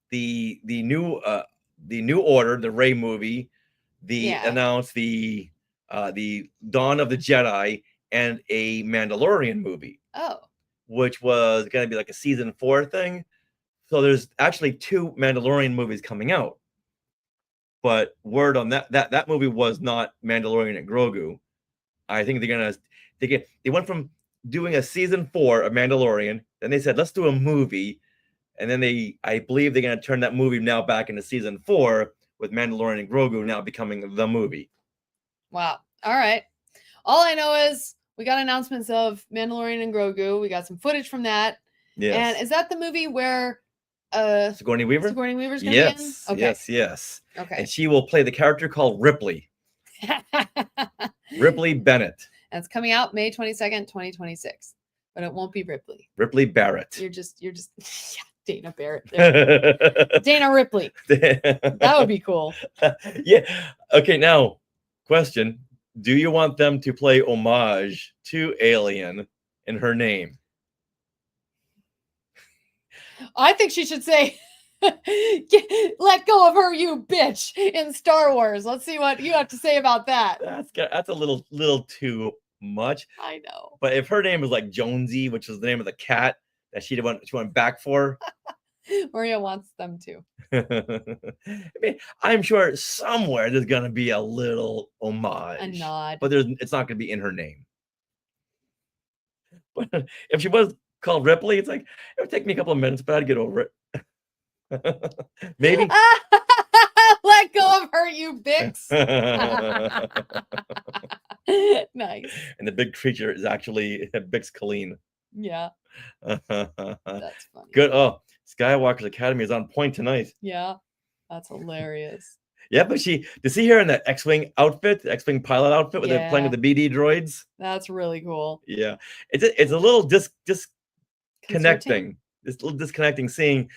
the new order, the Rey movie, Yeah. announced the Dawn of the Jedi and a Mandalorian movie, Oh, which was going to be like a season 4 thing. So there's actually 2 Mandalorian movies coming out. But word on that movie was not Mandalorian and Grogu. I think they went from doing a season 4 of Mandalorian, then they said let's do a movie, and then I believe they're going to turn that movie now back into season 4 with Mandalorian and Grogu now becoming the movie. wow. All right. All I know is we got announcements of Mandalorian and Grogu. We got some footage from that. Yes. And is that the movie where Sigourney Weaver? Sigourney Weaver's going to be in? Yes. Okay. Yes. Okay. And she will play the character called Ripley. Ripley Bennett. And it's coming out May 22nd, 2026. But it won't be Ripley. Ripley Barrett. You're just yeah, Dana Barrett. There. Dana Ripley. That would be cool. Yeah. Okay, now question. Do you want them to play homage to Alien in her name? I think she should say, let go of her, you bitch, in Star Wars. Let's see what you have to say about that. That's a little too much. I know. But if her name is like Jonesy, which is the name of the cat that she went back for. Maria wants them to. I mean, I'm sure somewhere there's gonna be a little homage. A nod. But it's not gonna be in her name. But if she was called Ripley, it's like it would take me a couple of minutes, but I'd get over it. Maybe. Let go of her, you bix. Nice. And the big creature is actually Bix Colleen. Yeah. That's funny. Good. Oh, Skywalker's Academy is on point tonight. Yeah. That's hilarious. Yeah, but to see her in that X-Wing outfit, X-Wing pilot outfit, where they're playing with the BD droids. That's really cool. Yeah, it's a little disconnecting. It's a little disconnecting seeing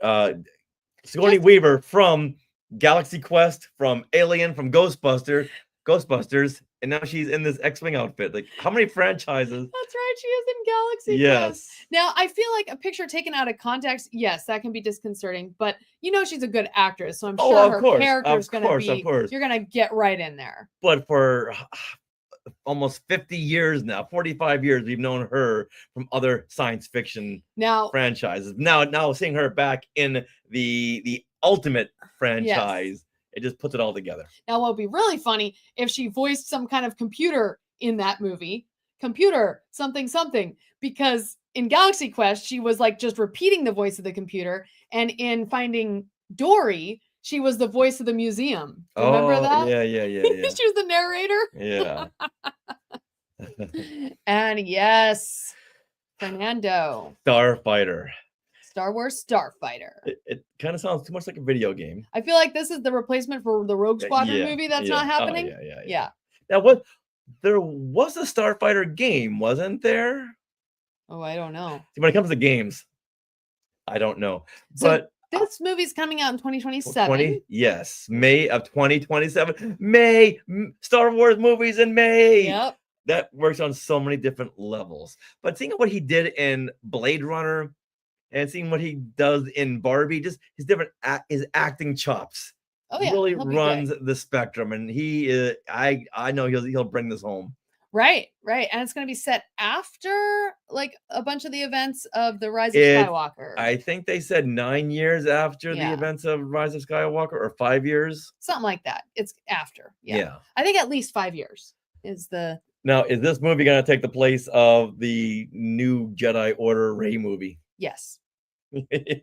Sigourney Weaver from Galaxy Quest, from Alien, from Ghostbusters, and now she's in this X-Wing outfit. Like, how many franchises? That's right. She is in Galaxy Quest. Yes. Now, I feel like a picture taken out of context, yes, that can be disconcerting, but she's a good actress, so I'm sure her character's going to be, you're going to get right in there. But for almost 50 years now, 45 years, we've known her from other science fiction franchises. Now seeing her back in the Ultimate franchise, it just puts it all together. Now, what would be really funny if she voiced some kind of computer in that movie, computer something, because in Galaxy Quest, she was like just repeating the voice of the computer. And in Finding Dory, she was the voice of the museum. Remember that? Yeah. She was the narrator. Yeah. And yes, Fernando. Starfighter. Star Wars Starfighter. It kind of sounds too much like a video game. I feel like this is the replacement for the Rogue Squadron movie that's not happening. Oh, yeah. Now, there was a Starfighter game, wasn't there? Oh, I don't know. When it comes to games, I don't know. So but this movie's coming out in 2027. Yes, May of 2027. May Star Wars movies in May. Yep. That works on so many different levels. But seeing what he did in Blade Runner and seeing what he does in Barbie, just his different his acting chops. Oh yeah, really runs the spectrum, and he is. I know he'll bring this home. Right, and it's going to be set after like a bunch of the events of the Rise of Skywalker. I think they said 9 years after the events of Rise of Skywalker, or 5 years, something like that. It's after. Yeah. I think at least 5 years is the. Now, is this movie going to take the place of the new Jedi Order Rey movie? Yes. Yeah.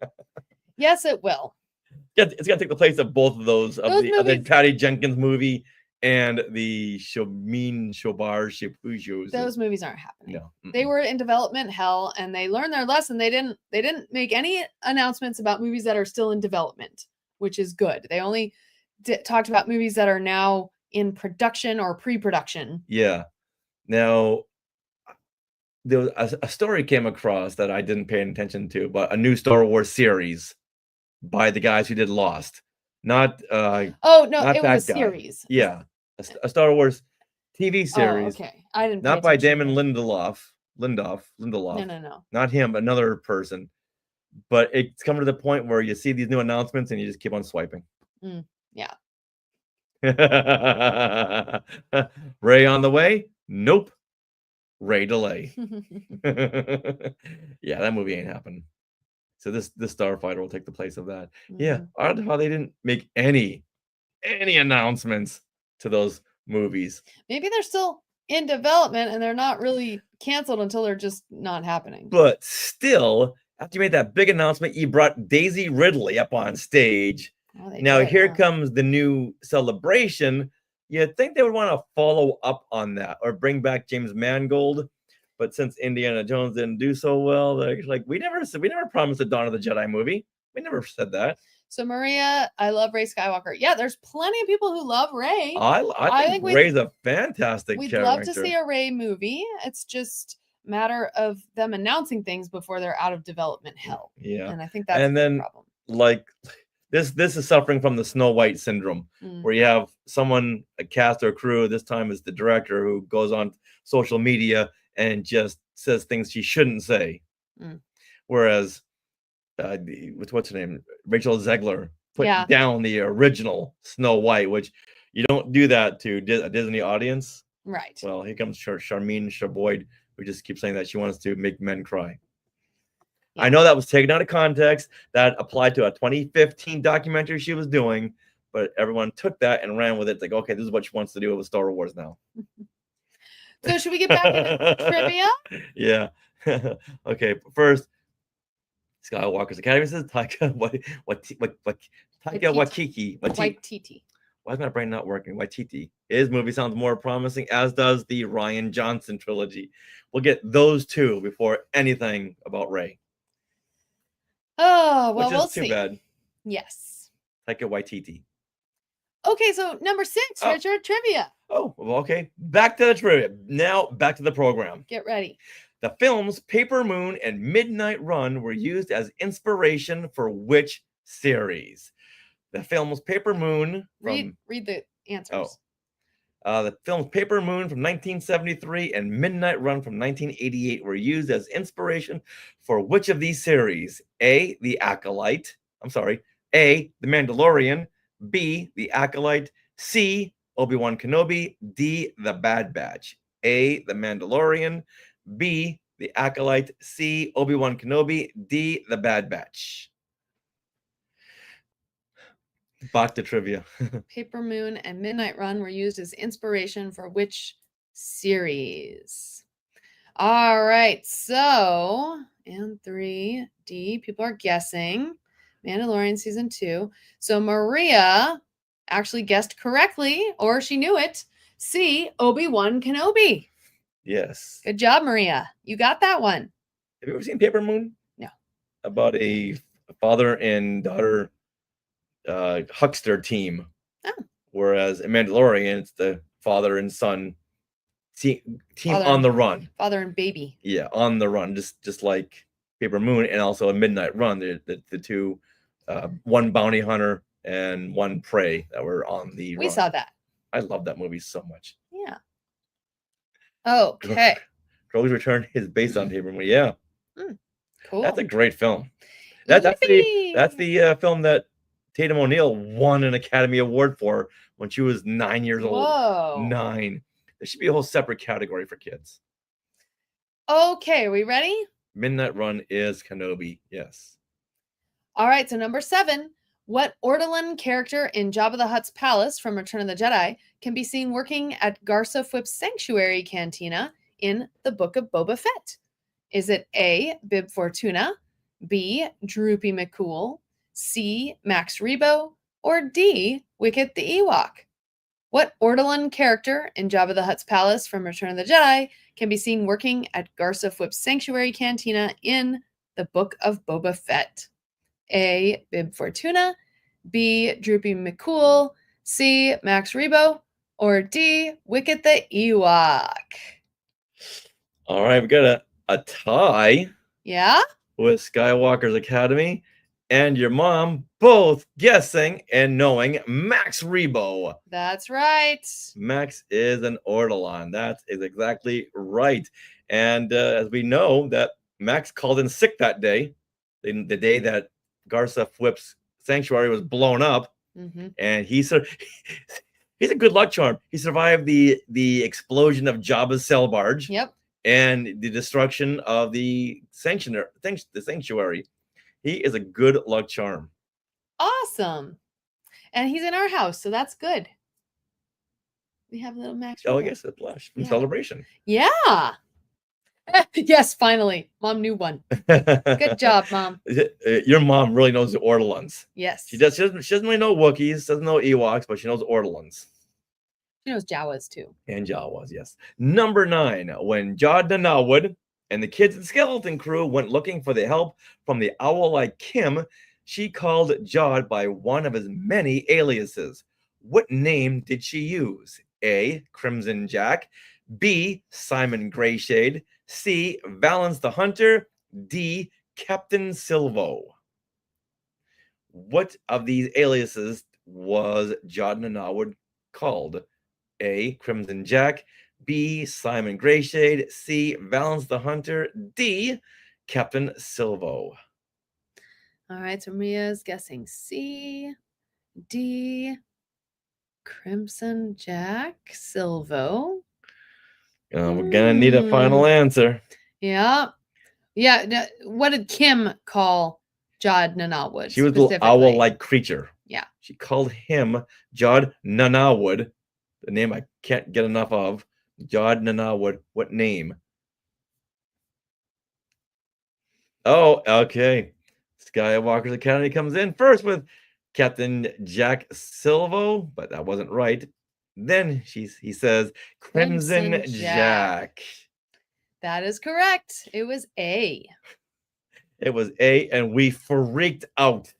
Yes, it will. Yeah, it's going to take the place of both of those, of the Patty Jenkins movie and the Shomin Shobar Shipujos. Those movies aren't happening. No. They were in development hell, and they learned their lesson. They didn't make any announcements about movies that are still in development, which is good. They only talked about movies that are now in production or pre-production. Yeah. Now, there was a story came across that I didn't pay attention to, but a new Star Wars series by the guys who did Lost. Not it was a series. Yeah, a Star Wars TV series. Oh, okay, I didn't. Not by Damon Lindelof. No, not him. Another person. But it's coming to the point where you see these new announcements and you just keep on swiping. Yeah. Ray on the way? Nope. Ray delay. Yeah, that movie ain't happening. So this Starfighter will take the place of that. Yeah, Mhm. odd how they didn't make any announcements to those movies. Maybe they're still in development and they're not really canceled until they're just not happening. But still, after you made that big announcement, you brought Daisy Ridley up on stage. Oh, they Now did, here huh? comes the new celebration. You'd think they would want to follow up on that or bring back James Mangold. But since Indiana Jones didn't do so well, they're like, we never promised a Dawn of the Jedi movie. We never said that. So Maria, I love Ray Skywalker. Yeah, there's plenty of people who love Ray. I think think Ray's a fantastic We'd character. love to see a Ray movie. It's just a matter of them announcing things before they're out of development hell. Yeah. And I think that's And the then problem. like this is suffering from the Snow White syndrome, Mm. where you have someone, a cast or crew, this time is the director, who goes on social media and just says things she shouldn't say. Mm. Whereas what's her name, Rachel Zegler, put Yeah. down the original Snow White, which you don't do that to a Disney audience. Right. Well, here comes Charmin Chaboyd, who just keeps saying that she wants to make men cry. I Yeah. know that was taken out of context. That applied to a 2015 documentary she was doing, but everyone took that and ran with it. It's like, okay, this is what she wants to do with Star Wars now. So should we get back into trivia? Yeah. Okay. First, Skywalker's Academy says Taika Waititi. Waititi. Why is my brain not working? Waititi. His movie sounds more promising, as does the Rian Johnson trilogy. We'll get those two before anything about Ray. Oh, well, Which is we'll too see. bad. Yes. Taika Waititi. Okay, so number 6, Oh. Richard, trivia. Oh, well, okay. Back to the trivia. Now back to the program. Get ready. The films Paper Moon and Midnight Run were used as inspiration for which series? The films Paper Moon from Read the answers. the films Paper Moon from 1973 and Midnight Run from 1988 were used as inspiration for which of these series? A, The Acolyte. I'm sorry. A, The Mandalorian. B, The Acolyte. C, Obi-Wan Kenobi. D, The Bad Batch. A, The Mandalorian. B, The Acolyte. C, Obi-Wan Kenobi. D, The Bad Batch. Back to trivia. Paper Moon and Midnight Run were used as inspiration for which series? All right, so and 3D, people are guessing. Mandalorian season 2. So Maria actually guessed correctly, or she knew it. C, Obi-Wan Kenobi. Yes. Good job, Maria. You got that one. Have you ever seen Paper Moon? No. About a father and daughter huckster team. Oh. Whereas in Mandalorian, it's the father and son team Father on and- the run. Father and baby. Yeah, on the run, just like Paper Moon, and also a Midnight Run. The two, one bounty hunter and one prey that were on the We run. saw that. I love that movie so much. Yeah. Okay. Rogue's Return is based on Paper Moon. Yeah, Cool. that's a great film. That's the Yippee! film that Tatum O'Neal won an Academy Award for when she was 9 years old. Whoa. 9. There should be a whole separate category for kids. Okay, are we ready? Midnight Run is Kenobi. Yes. All right, so number 7. What Ortolan character in Jabba the Hutt's palace from Return of the Jedi can be seen working at Garsa Fwip's sanctuary cantina in the Book of Boba Fett? Is it A, Bib Fortuna, B, Droopy McCool, C, Max Rebo, or D, Wicket the Ewok? What Ortolan character in Jabba the Hutt's palace from Return of the Jedi can be seen working at Garsa Fwip's sanctuary cantina in the Book of Boba Fett? A, Bib Fortuna, B, Droopy McCool, C, Max Rebo, or D, Wicket the Ewok? All right, we got a tie Yeah? with Skywalker's Academy and your mom both guessing and knowing Max Rebo. That's right. Max is an Ortolan. That is exactly right. And as we know, that Max called in sick that day, the day that Garsa Fwip's sanctuary was blown up, Mhm. and he He's a good luck charm. He survived the explosion of Jabba's cell barge Yep. and the destruction of the sanctuary. He is a good luck charm. Awesome. And he's in our house, so that's good. We have little Max. Oh, I Rebo. guess a plush from Yeah. Celebration. Yeah. Yes, finally. Mom knew one. Good job, Mom. Your mom really knows the Ortolans. Yes. She doesn't really know Wookiees, doesn't know Ewoks, but she knows Ortolans. She knows Jawas too. And Jawas, yes. Number 9, when Jod Nanawood and the kids and skeleton crew went looking for the help from the owl-like Kim, she called Jod by one of his many aliases. What name did she use? A. Crimson Jack. B. Simon Greyshade. C. Valance the Hunter. D. Captain Silvo. What of these aliases was Jod Nanawood called? A. Crimson Jack. B. Simon Greyshade. C. Valance the Hunter. D. Captain Silvo. All right, so Maria's guessing C, D, Crimson Jack, Silvo. We're gonna need a final answer. Yeah. Yeah. What did Kim call Jod Nanawood? She was a little specifically? owl-like creature. Yeah. She called him Jod Nanawood, the name I can't get enough of. Jod Nanawood. What name? Oh, okay. Skywalker's Academy comes in first with Captain Jack Silvo, but that wasn't right. Then he says Crimson Crimson Jack. That is correct. It was A. It was A, and we freaked out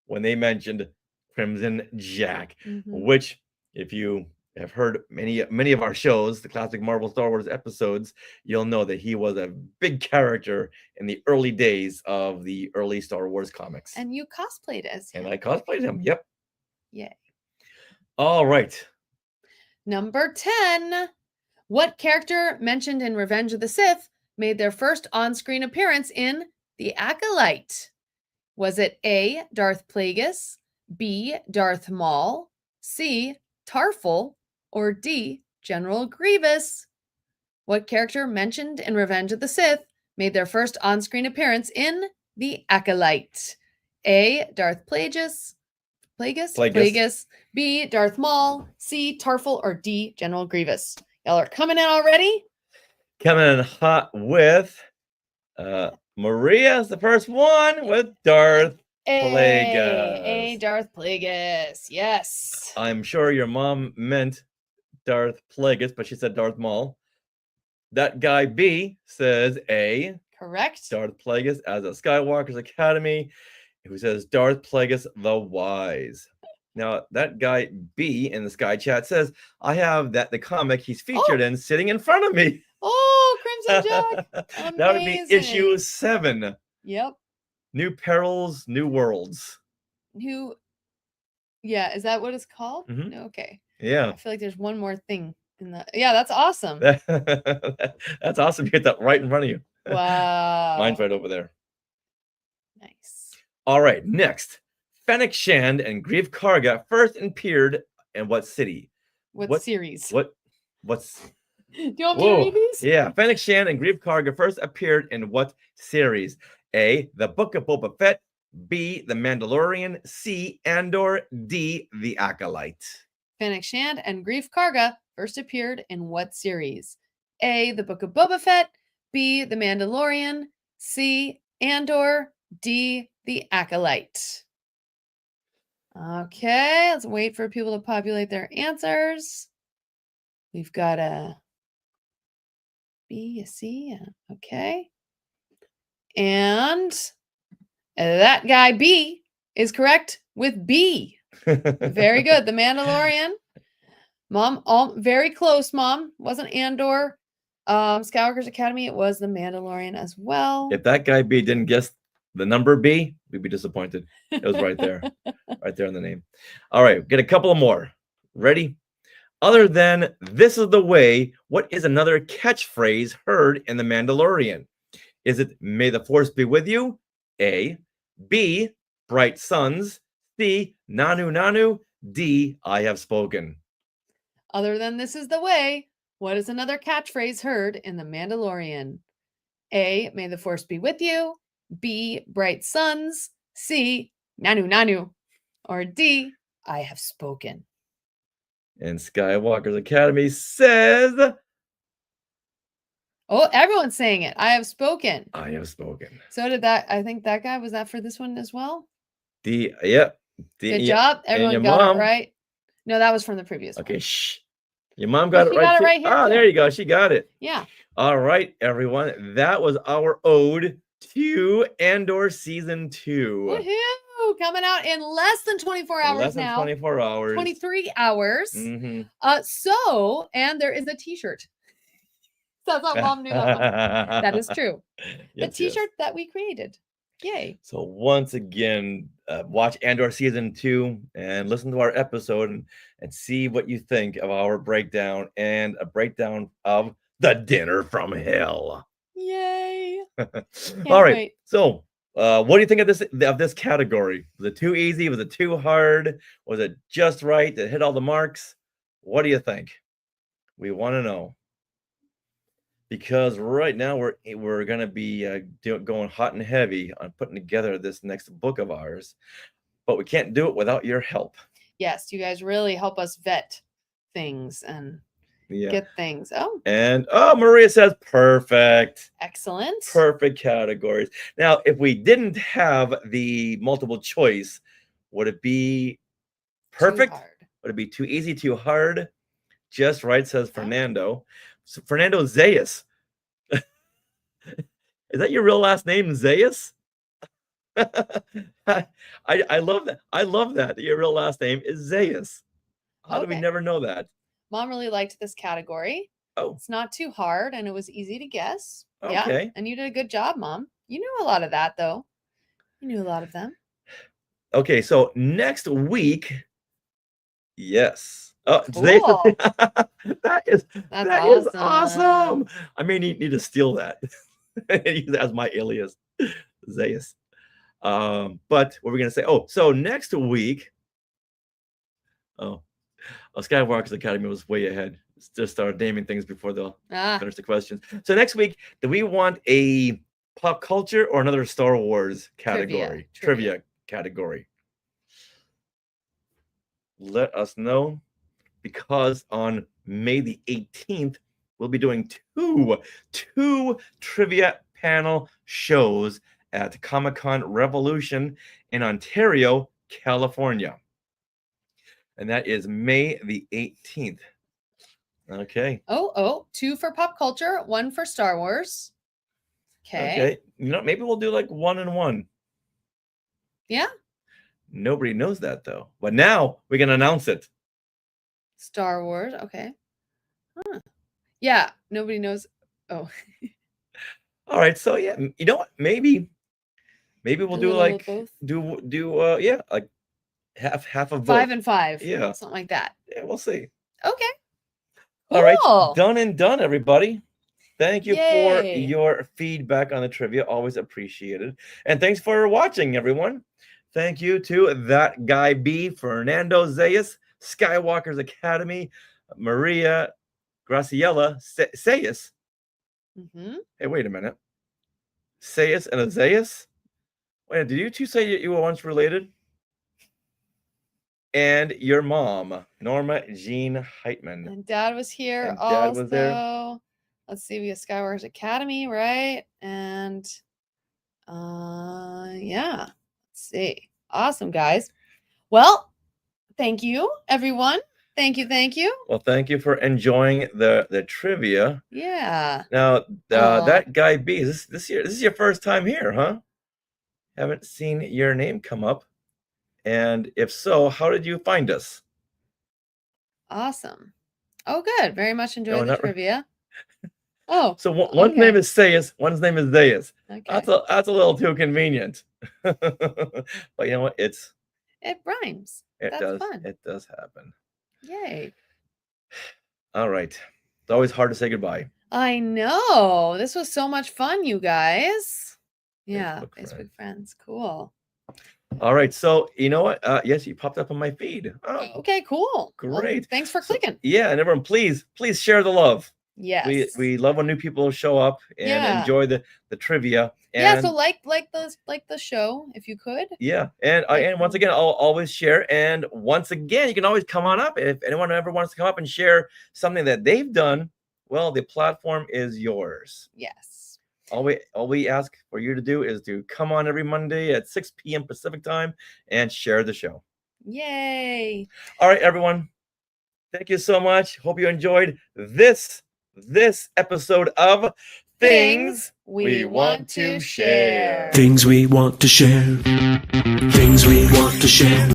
when they mentioned Crimson Jack, Mhm. which, if you have heard many of our shows, the classic Marvel Star Wars episodes, you'll know that he was a big character in the early days of the early Star Wars comics. And you cosplayed as him. And I cosplayed him. Yep. Yay. All right. Number 10. What character mentioned in Revenge of the Sith made their first on-screen appearance in The Acolyte? Was it A, Darth Plagueis, B, Darth Maul, C, Tarful, or D, General Grievous? What character mentioned in Revenge of the Sith made their first on-screen appearance in The Acolyte? A, Darth Plagueis, B, Darth Maul, C, Tarful, or D, General Grievous? Y'all are coming in already? Coming in hot with Maria's the first one with Darth Plagueis. A, Darth Plagueis. Yes. I'm sure your mom meant Darth Plagueis, but she said Darth Maul. That guy B says A, Correct. Darth Plagueis as a Skywalker's Academy, who says Darth Plagueis the Wise. Now, that guy B in the Sky Chat says, I have the comic he's featured in sitting in front of me. Oh, Crimson Jack. That would be issue Amazing. 7. Yep. New Perils, New Worlds. Yeah, is that what it's called? Mhm. No, okay. Yeah. I feel like there's one more thing in the. Yeah, that's awesome. That's awesome. You get that right in front of you. Wow. Mine's right over there. Nice. All right, next. Fennec Shand and Greef Karga first appeared in what city? What series? What's Do you want me to read these? Yeah, Fennec Shand and Greef Karga first appeared in what series? A, The Book of Boba Fett. B, The Mandalorian. C, Andor. D, The Acolyte. Fennec Shand and Greef Karga first appeared in what series? A, The Book of Boba Fett. B, The Mandalorian. C, Andor. D, The Acolyte. Okay, let's wait for people to populate their answers. We've got a B, a C, okay. And that guy B is correct with B. Very good. The Mandalorian. Mom, very close, Mom. Wasn't Andor. Skywalker's Academy. It was The Mandalorian as well. If that guy B didn't guess the number B, we'd be disappointed. It was right there. Right there in the name. All right, get a couple more. Ready? Other than "This is the way," what is another catchphrase heard in The Mandalorian? Is it "May the Force be with you"? A. B. Bright suns. C. Nanu Nanu. D. I have spoken. Other than this is the way, what is another catchphrase heard in The Mandalorian? A, may the force be with you. B, bright suns. C, nanu nanu. Or D, I have spoken. And Skywalker's Academy says, Oh, everyone's saying it. I have spoken. I have spoken. So did that. I think that guy, was that for this one as well? Yep. Good job. Everyone your got mom. it right. No, that was from the previous Okay, one. shh. Your mom got it she right. got it too? right here, Ah, too. there you go. She got it. Yeah. All right, everyone. That was our ode to Andor Season 2. Woohoo! Coming out in less than 24 hours Less than now. 24 hours. 23 hours. Mhm. And there is a t-shirt. That's what mom knew that one. That is true. Yes, The yes. t-shirt that we created. Yay. So once again, watch Andor Season 2 and listen to our episode and see what you think of our breakdown and a breakdown of The Dinner from Hell. Yay. All right. wait. So what do you think of this category? Was it too easy? Was it too hard? Was it just right? Did it hit all the marks? What do you think? We want to know. Because right now we're going to be going hot and heavy on putting together this next book of ours, but we can't do it without your help. Yes, you guys really help us vet things and Yeah. get things. Oh, And Maria says perfect. excellent. Perfect categories. Now, if we didn't have the multiple choice, would it be perfect? Too hard. Would it be too easy, too hard? Just right, says Oh. Fernando. So Fernando Zayas. Is that your real last name, Zayas? I love that. I love that your real last name is Zayas. How do we Okay. never know that? Mom really liked this category. Oh, It's not too hard and it was easy to guess. Yeah. okay. And you did a good job, Mom. You knew a lot of that, though. You knew a lot of them. Okay, so next week, yes. Oh, today Cool. that is That's awesome. I may need to steal that and use that as my alias, Zayas. But what were we gonna say? Oh, so next week. Skywalker's Academy was way ahead. Just started naming things before they'll finish the questions. So next week, do we want a pop culture or another Star Wars category? Trivia category. Let us know, because on May the 18th, we'll be doing two trivia panel shows at Comic-Con Revolution in Ontario, California. And that is May the 18th. Okay. Oh, 2 for pop culture, 1 for Star Wars. Okay. Maybe we'll do like 1 and 1. Yeah. Nobody knows that though. But now we can announce it. Star Wars. Okay. Huh. Yeah. Nobody knows. Oh. All right. So yeah, you know what? Maybe we'll do a little like of both. yeah, like half of both. 5 and 5. Yeah. Something like that. Yeah, we'll see. Okay. All right. Cool. Done and done, everybody. Thank you for Yay. your feedback on the trivia. Always appreciated. And thanks for watching, everyone. Thank you to That Guy B, Fernando Zayas, Skywalker's Academy, Maria Graciela Zayas. Mm-hmm. Hey, wait a minute. Zayas and a Zayas? Wait, did you two say you were once related? And your mom, Norma Jean Heitman. And Dad was here And Dad also. was there. Let's see, we have Skywalker's Academy, right? And yeah. Let's see. Awesome, guys. Well, thank you, everyone. Thank you. Well, thank you for enjoying the trivia. Yeah. Now, Aw. That Guy B, is this is your first time here, huh? Haven't seen your name come up. And if so, how did you find us? Awesome. Oh, good. Very much enjoyed the not re- trivia. Oh, So one's okay. name is Zayas, one's name is Zayas. okay. That's a little too convenient. But you know what? It rhymes. That's does. fun. It does happen. Yay. All right. It's always hard to say goodbye. I know. This was so much fun, you guys. Yeah. Facebook Facebook friends. Cool. All right. So you know what? Yes, you popped up on my feed. Oh, Okay, cool. Well, great. thanks for So, clicking. yeah, and everyone, please share the love. Yes. We love when new people show up and Yeah. enjoy the trivia. And Yeah, so like the show if you could. yeah, and once again, I'll always share. And once again, you can always come on up if anyone ever wants to come up and share something that they've done. Well, the platform is yours. Yes. All we ask for you to do is to come on every Monday at 6 p.m. Pacific time and share the show. Yay. All right, everyone. Thank you so much. Hope you enjoyed this episode of Things We Want to Share. Things we want to share. Things we want to share.